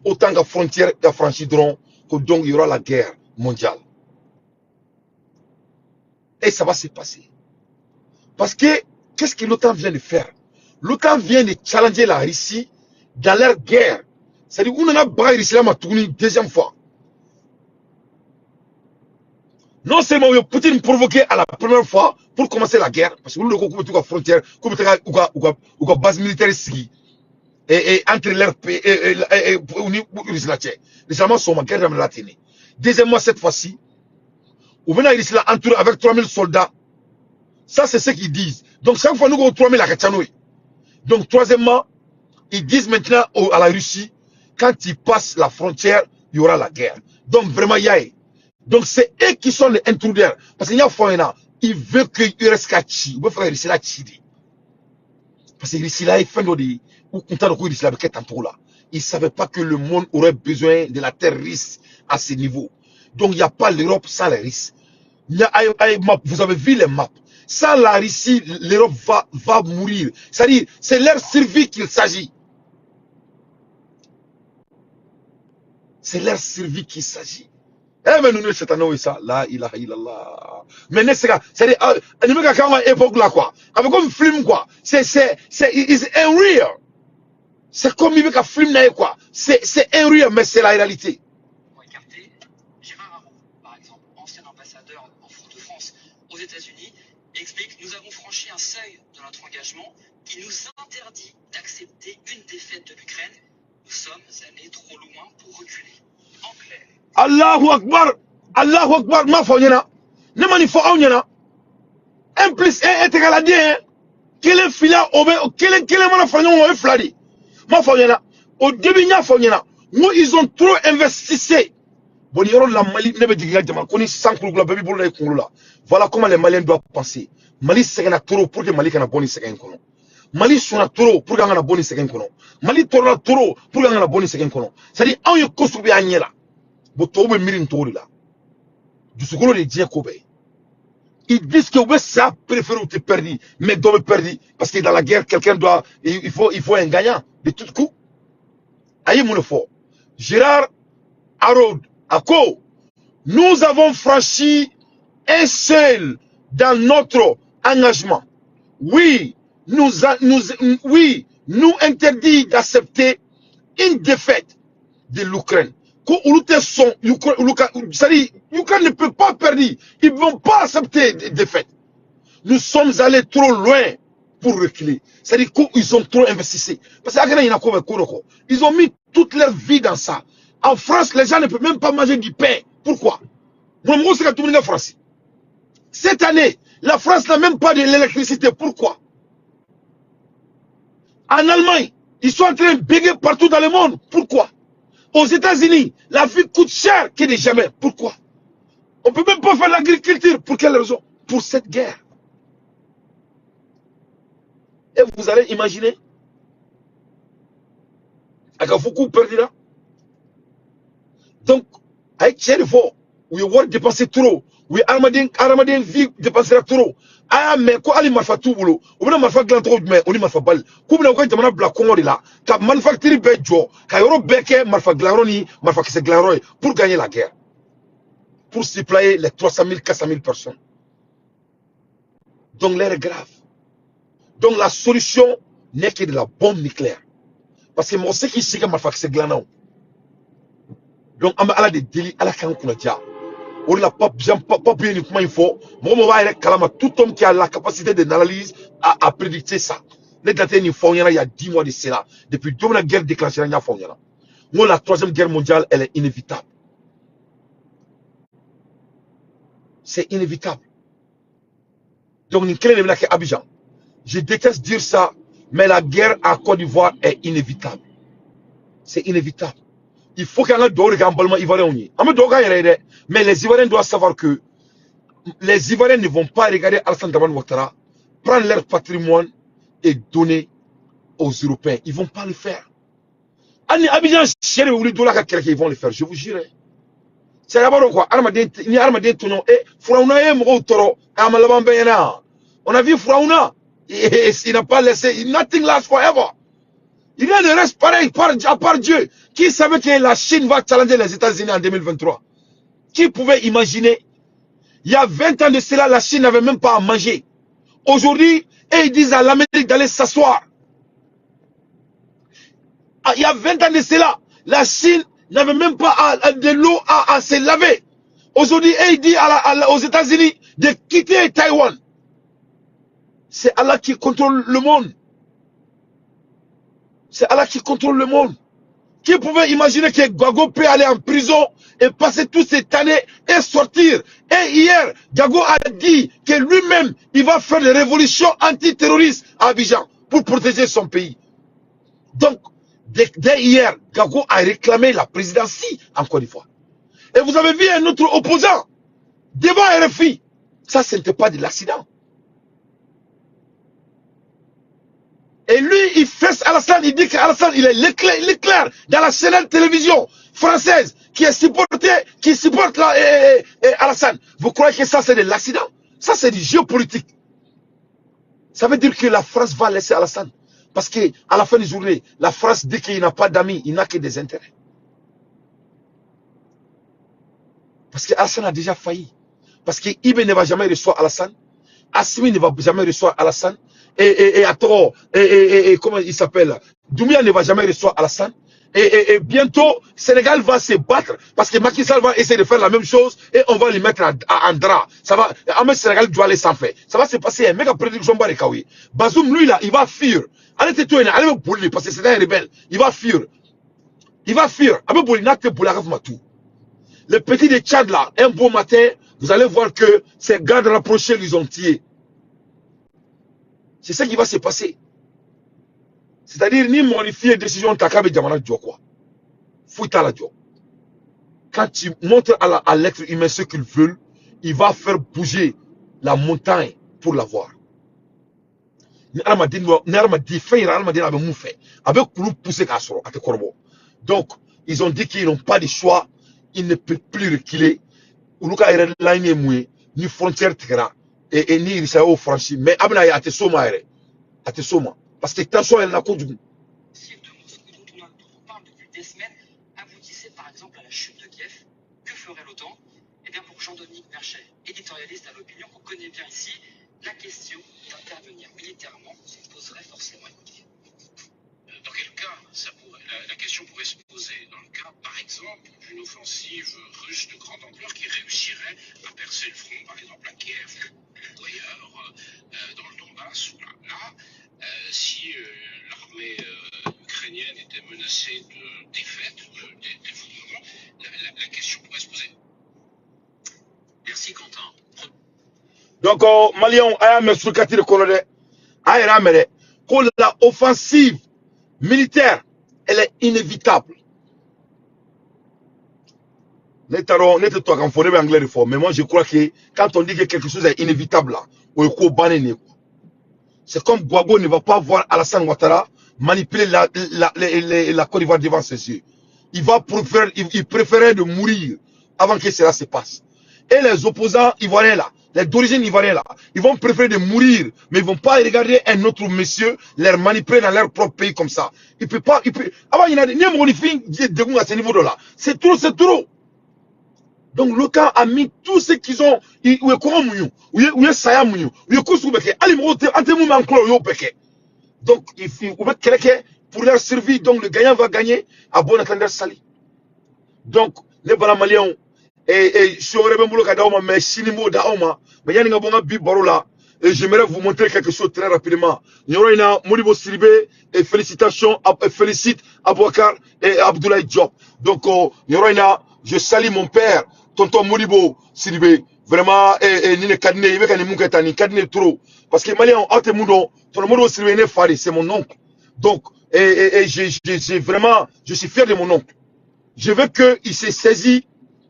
autant de frontières franchiront Donc il y aura la guerre mondiale. Et ça va se passer. Parce que, qu'est-ce que l'OTAN vient de faire? L'OTAN vient de challenger la Russie dans leur guerre. C'est-à-dire, on en a braillé Russie là, une deuxième fois. Non seulement Poutine provoqué à la première fois pour commencer la guerre, parce que nous, nous avons frontière, ou base militaire ici, et entre leur pays et les Allemands sont en guerre dans la tenue. Deuxièmement, cette fois-ci, on vient ici là entouré avec 3000 soldats. Ça, c'est ce qu'ils disent. Donc, chaque fois, nous avons 3000 à Kachanoué. Donc, troisièmement, ils disent maintenant à la Russie, quand ils passent la frontière, il y aura la guerre. Donc, vraiment, il y a. Donc, c'est eux qui sont les intruders. Parce qu'il y a un il veut que Ureskachi, il veut faire Russie là, parce que Russie là, il fait des. Ou content de quoi Russie là, il ne savait pas que le monde aurait besoin de la terre russe à ce niveau. Donc, il n'y a pas l'Europe sans les Russes. Vous avez vu les maps. Sans la Russie, l'Europe va mourir. C'est-à-dire, c'est leur survie qu'il s'agit. C'est leur survie qu'il s'agit. Eh, mais nous, c'est un ça. Là, il a illallah. Mais c'est-à-dire, il y a une époque là, quoi. Avec un film, quoi. C'est unreal. C'est comme il y a un film, quoi. C'est unreal, mais c'est la réalité. Écarté, Gérard Haro, par exemple, ancien ambassadeur de France aux États-Unis, explique: nous avons franchi un seuil de notre engagement qui nous interdit d'accepter une défaite de l'Ukraine. Nous sommes allés trop loin pour reculer. En clair. Allahu Akbar, ma fonyena. Ne manifo aonyena. 1 plus 1 est égal à 10. Quel est fila obe, quel est mana fanyon obe fladi. Ma fonyena. Au début, il y a fonyena. Moi, ils ont trop investissé. Bon, il y aura la Mali, ne me diga jamal. Koni sans kouloula, baby boule na kouloula. Voilà comment les Maliens doivent penser. Mali c'est un trop pour que Mali kana boni c'est un kono. Mali sona trop pour que ngana boni c'est un kono. Mali torna trop pour que ngana boni c'est un kono. C'est-à-dire, on y construit à Niela. Botobe mirin tori là. Du secours de Dieu Kobe. Ils disent que oui, ça préfère ou te perdu, mais doit me perdu. Parce que dans la guerre, quelqu'un doit, il faut un gagnant de tout coup. Aïe mon fort. Gérard Haro, Ako, nous avons franchi un seul dans notre engagement. Oui, oui, nous interdit d'accepter une défaite de l'Ukraine. L'Ukraine ne peut pas perdre. Ils ne vont pas accepter des défaites. Nous sommes allés trop loin pour reculer. C'est-à-dire qu'ils ont trop investi. Parce qu'ils ont mis toute leur vie dans ça. En France, les gens ne peuvent même pas manger du pain. Pourquoi? Cette année, la France n'a même pas de l'électricité. Pourquoi? En Allemagne, ils sont en train de béguer partout dans le monde. Pourquoi? Aux États-Unis, la vie coûte cher que de jamais. Pourquoi? On ne peut même pas faire l'agriculture. Pour quelle raison? Pour cette guerre. Et vous allez imaginer, Agafuku perdira. Donc, avec Tchérifo, we want dépenser trop. We Armadin vie dépensera trop. Ah, mais quoi, Ali Marfa tout boulot. On a Marfa grand trop, mais on est Marfa bal. Comme on a demandé Black Congo de là, car manufacturier Bejo, car Euro Beke, Marfa Glaroni, Marfa Kese Glaroy, pour gagner la guerre. Pour suppléer les 300 000, 400 000 personnes. Donc, l'air est grave. Donc, la solution n'est que de la bombe nucléaire. Parce que moi, ce qui est Marfa Kese Glaroy. Donc, on a des délits à la Kankunadia. On n'a pas bien comment il faut. Tout homme qui a la capacité d'analyse a prédicté ça. Les dates il y a 10 mois de cela. Depuis la guerre déclenchée, il y a moi, la troisième guerre mondiale, elle est inévitable. C'est inévitable. Donc, Abidjan. Je déteste dire ça, mais la guerre en Côte d'Ivoire est inévitable. C'est inévitable. Il faut qu'il y ait un gouvernement ivoirien. Mais les Ivoiriens doivent savoir que les Ivoiriens ne vont pas regarder Alassane Dramane Ouattara, prendre leur patrimoine et donner aux Européens. Ils ne vont pas le faire. Abidjan, ils vont le faire, je vous jure. C'est d'abord quoi? On a vu Furaouna. Il n'a pas laissé. Nothing lasts forever. Il y a le reste pareil, à part Dieu. Qui savait que la Chine va challenger les États-Unis en 2023? Qui pouvait imaginer? Il y a 20 ans de cela, la Chine n'avait même pas à manger. Aujourd'hui, ils disent à l'Amérique d'aller s'asseoir. Il y a 20 ans de cela, la Chine n'avait même pas de l'eau à se laver. Aujourd'hui, ils disent aux États-Unis de quitter Taïwan. C'est Allah qui contrôle le monde. C'est Allah qui contrôle le monde. Qui pouvait imaginer que Gbagbo peut aller en prison et passer toutes ces années et sortir? Et hier, Gbagbo a dit que lui-même, il va faire des révolutions antiterroristes à Abidjan pour protéger son pays. Donc, dès hier, Gbagbo a réclamé la présidentie en Côte d'Ivoire. Et vous avez vu un autre opposant devant RFI. Ça, ce n'était pas de l'accident. Et lui, il fait Alassane, il dit qu'Alassane, il est l'éclair dans la chaîne de télévision française qui supporte Alassane. Vous croyez que ça, c'est de l'accident? Ça, c'est du géopolitique. Ça veut dire que la France va laisser Alassane. Parce qu'à la fin de la journée, la France dit qu'il n'a pas d'amis, il n'a que des intérêts. Parce qu'Alassane a déjà failli. Parce qu'Ibé ne va jamais recevoir Alassane. Assimi ne va jamais recevoir Alassane. Comment il s'appelle? Doumbia ne va jamais recevoir Alassane. Et bientôt, Sénégal va se battre parce que Macky Sall va essayer de faire la même chose et on va lui mettre en drap. Ça va, Ahmed Sénégal doit aller sans faire. Ça va se passer un méga prédiction Barikawi. Bazoum, lui là, il va fuir. Allez, toi, allez me bouler parce que c'est un rebelle. Il va fuir. Il va fuir. Ahmed Bouli n'a que bouler tout. Les petits de Tchad là, un beau matin, vous allez voir que ces gardes rapprochés les ont tués. C'est ça qui va se passer. C'est-à-dire, ni modifier décision Takabe Djamana Djo quoi. Fouita la Djo. Quand tu montres à l'être humain ce qu'ils veulent, il va faire bouger la montagne pour l'avoir. Donc, ils ont dit qu'ils n'ont pas de choix, ils ne peuvent plus reculer. Ni frontière et ni Israël franchi. Mais Abna a été soma. Parce que tension elle n'a qu'au du. De Moscou dont on parle depuis des semaines aboutissait par exemple à la chute de Kiev. Que ferait l'OTAN? Eh bien pour Jean-Dominique Merchet, éditorialiste à l'opinion qu'on connaît bien ici, la question d'intervenir militairement se poserait forcément. Écoutez. Dans quel cas la question pourrait se poser? Dans le cas, par exemple, d'une offensive russe de grande ampleur qui réussirait à percer le front, par exemple à Kiev ou ailleurs, dans le Donbass. Là, si l'armée ukrainienne était menacée de défaite, d'effondrement, la question pourrait se poser. Merci Quentin. Donc, Malion, aya mesukati de kolode, aya ramere, que la offensive militaire, elle est inévitable. Mais moi je crois que quand on dit que quelque chose est inévitable là, c'est comme Gbagbo ne va pas voir Alassane Ouattara manipuler la Côte d'Ivoire devant ses yeux. Il préférait de mourir avant que cela se passe. Et les opposants ivoiriens là, les d'origine ivoirienne là, ils vont préférer de mourir, mais ils vont pas regarder un autre monsieur les manipuler dans leur propre pays comme ça. Il peut pas, avant il y a des à ce niveau là. C'est trop. Donc le camp a mis tout ce qu'ils ont, donc il faut pour leur survie, donc le gagnant va gagner à bon entendeur sali. Donc les Maliens et j'aimerais vous montrer quelque chose très rapidement. Modibo Sidibé et félicitations, félicite Abouakar et Abdoulaye Diop. Donc je salue mon père, tonton Modibo Sidibé. Vraiment, trop. Parce que Malien, tonton Modibo Sidibé c'est mon oncle. Donc, j'ai vraiment, je suis fier de mon oncle. Je veux qu'il se saisit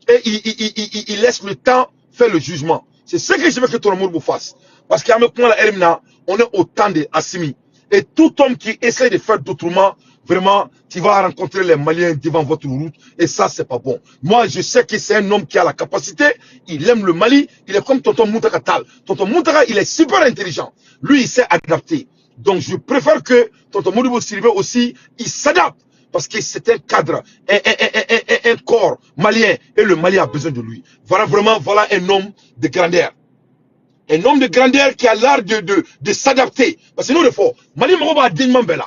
et il laisse le temps faire le jugement. C'est ce que je veux que tout le monde fasse. Parce qu'à me prendre la Elimna, on est au temps de Assimi. Et tout homme qui essaie de faire d'autrement, vraiment, tu vas rencontrer les Maliens devant votre route. Et ça, c'est pas bon. Moi, je sais que c'est un homme qui a la capacité. Il aime le Mali. Il est comme Tonton Moutaka Tal. Tonton Moutaka, il est super intelligent. Lui, il sait adapter. Donc, je préfère que Tonton Modibo Sidibé aussi, il s'adapte. parce que c'est un cadre, un corps malien, et le Mali a besoin de lui. Voilà vraiment, voilà un homme de grandeur. Un homme de grandeur qui a l'art de s'adapter. Parce que nous, le fort, Mali Moroba a dignement bella.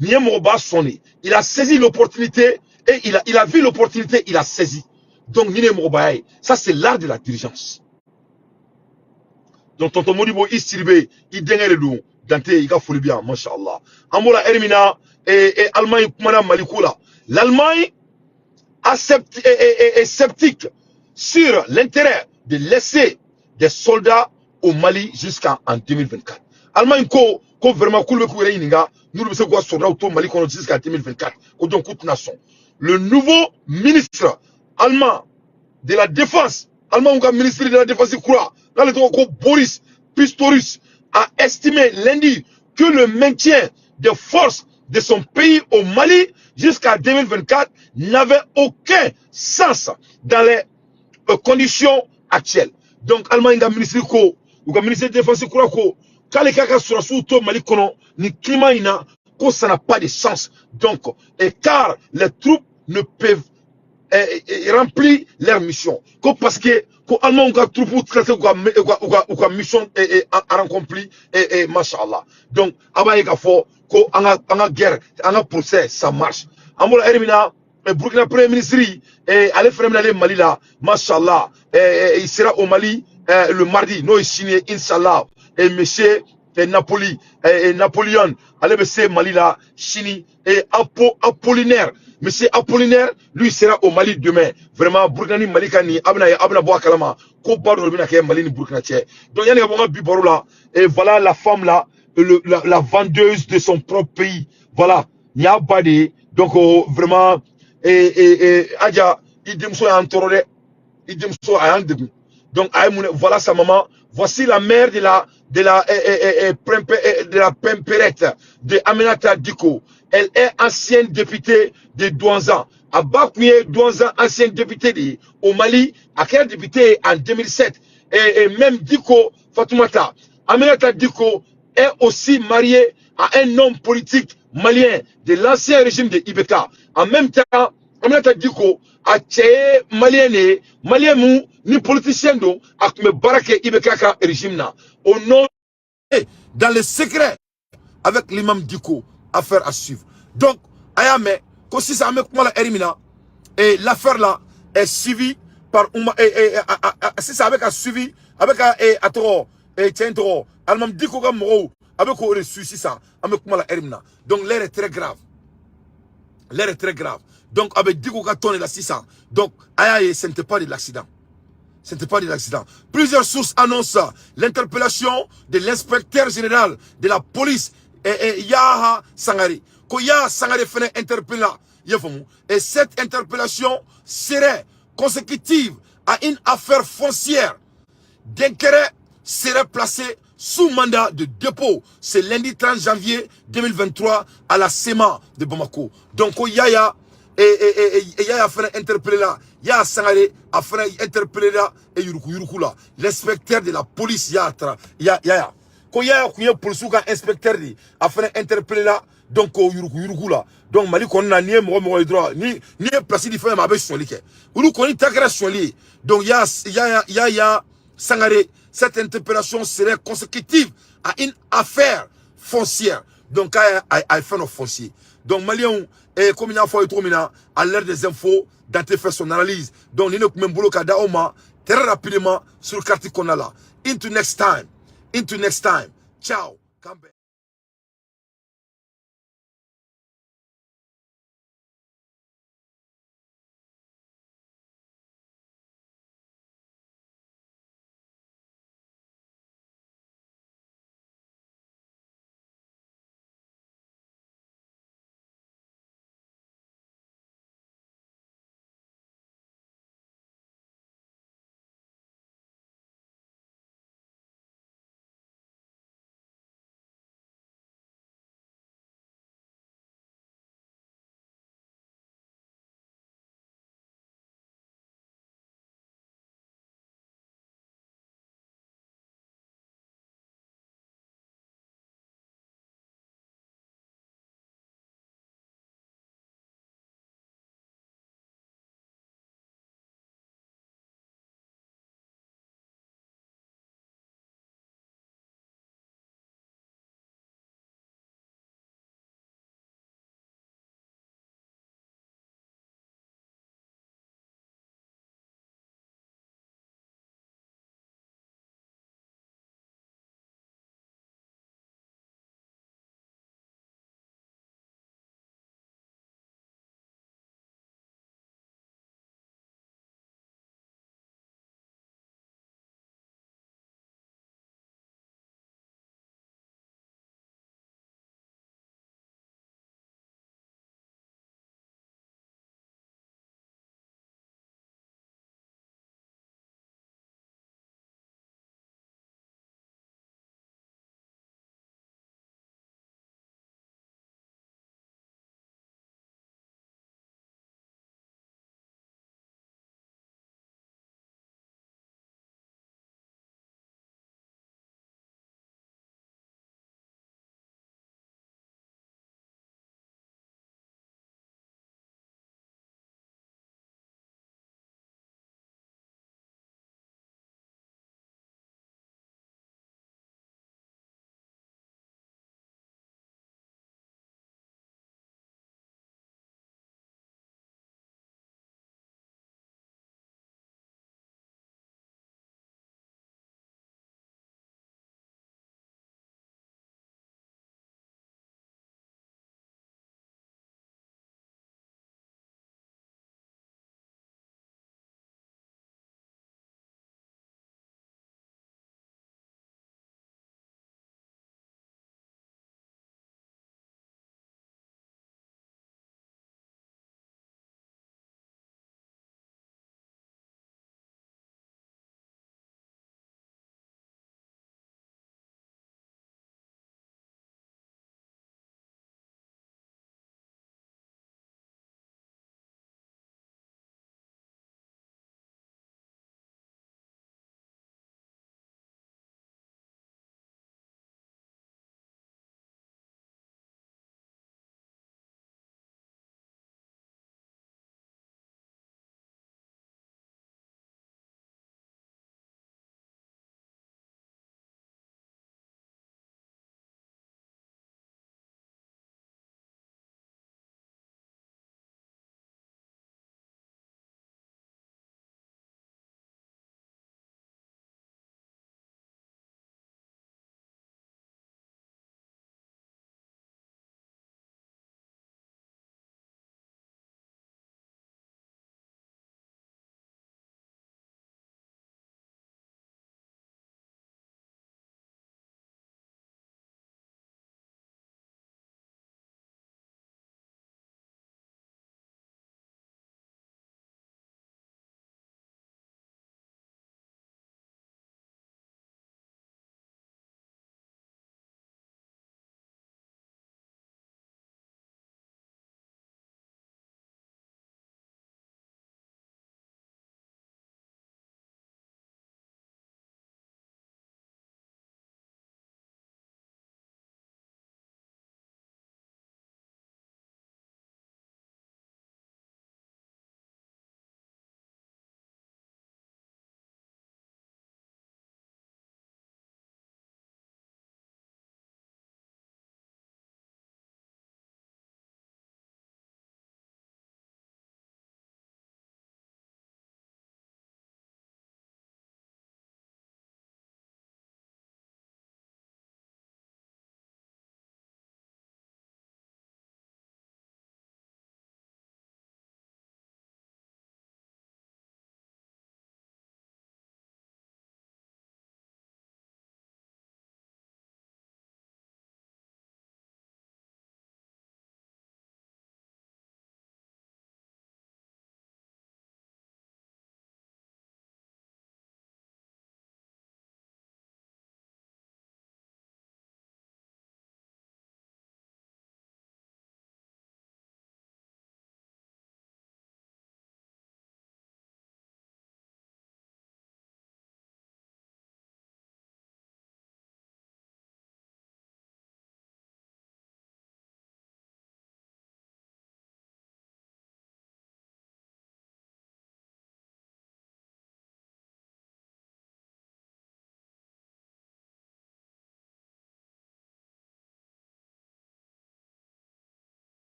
Mien Moroba sonné. Il a saisi l'opportunité, et il a vu l'opportunité, il a saisi. Donc, Nine Moroba, ça c'est l'art de la dirigeance. Donc, tonton Modibo, il sirbe, il dénère le loup. Dante, il a folie bien, mashallah. Amola Hermina et Allemagne, Kumana Malikoula. L'Allemagne est sceptique sur l'intérêt de laisser des soldats au Mali jusqu'en 2024. Allemagne, ko vraiment, nous ne sommes pas soldats au Mali jusqu'en 2024. Donc, toute nation. Le nouveau ministre allemand de la défense, allemand ou ministre de la défense, là, le Boris Pistorius a estimé lundi que le maintien des forces de son pays au Mali jusqu'à 2024 n'avait aucun sens dans les conditions actuelles. Donc, Allemagne a ministre ou ministre de la défense, quand les cas sur le Mali, ni climat, ça n'a pas de sens. Donc, car les troupes ne peuvent remplir leur mission. Parce que Allemand ou troupe ou mission est accomplie et machallah. Donc, il faut que guerre, en procès, ça marche. Amola Hermina, Burkina Premier ministre, allez faire le Mali là, machallah, il sera au Mali le mardi, nous signé, Inch'Allah, et monsieur Napoléon, allez faire Mali là, Chini, et Apollinaire. Monsieur Apollinaire, lui sera au Mali demain. Vraiment, Burkina Malikani, Abna Boa Kalama, Kopa Robina Mali ni Burkina Tché. Donc, il y a un biboro là, et voilà la femme là, la vendeuse de son propre pays. Voilà, il y a Badi, donc vraiment, Adja, il dit que Antorole, il dit que donc, voilà sa maman. Voici la mère de la Pemperette de Aminata Diko. Elle est ancienne députée de Douanza. Abakouye Douanza, ancienne députée au Mali, à quel député en 2007. Et même Diko Fatoumata. Aminata Diko est aussi mariée à un homme politique malien de l'ancien régime de Ibeka. En même temps, Aminata Diko a tué malien ni politicien do a me barake Ibeka régime na. Au nom dans le secret avec l'imam Diko, affaire à suivre. Donc, ayame, si ça me comment la Erimina, et l'affaire là est suivie par si ça avec un suivi, avec un atro, et tiens trop, Almam Diko comme moro, avec un suicide ça, avec comment la Erimina. Donc, l'air est très grave. L'air est très grave. Donc, avec Diko Katon et la 600. Donc, aïe, ce n'était pas de l'accident. Ce n'était pas de l'accident. Plusieurs sources annoncent l'interpellation de l'inspecteur général de la police, Yaha Sangari. Quand Yaha Sangari fait interpeller, et cette interpellation serait consécutive à une affaire foncière d'intérêt serait placée sous mandat de dépôt. C'est lundi 30 janvier 2023 à la SEMA de Bamako. Donc, Yaya Yaya fait interpeller là. Yaya Sangare a fait interpeller là et Yuruku là. L'inspecteur de la police Yaya. Quand Yaya Kouya police ou inspecteur a fait interpeller là. Donc Yuruku là. Donc Mali qu'on a ni droit ni placé différent mais avec son liquide. Ou qu'on est agressé son lit. Donc Yaya Sangare, cette interpellation serait consécutive à une affaire foncière. Donc à fait nos fonciers. Donc Maliens et comme il a fait à l'heure des infos, Dante fait son analyse. Donc nous même boulot kada oma très rapidement sur le quartier qu'on a là. Into next time. Ciao. Come back.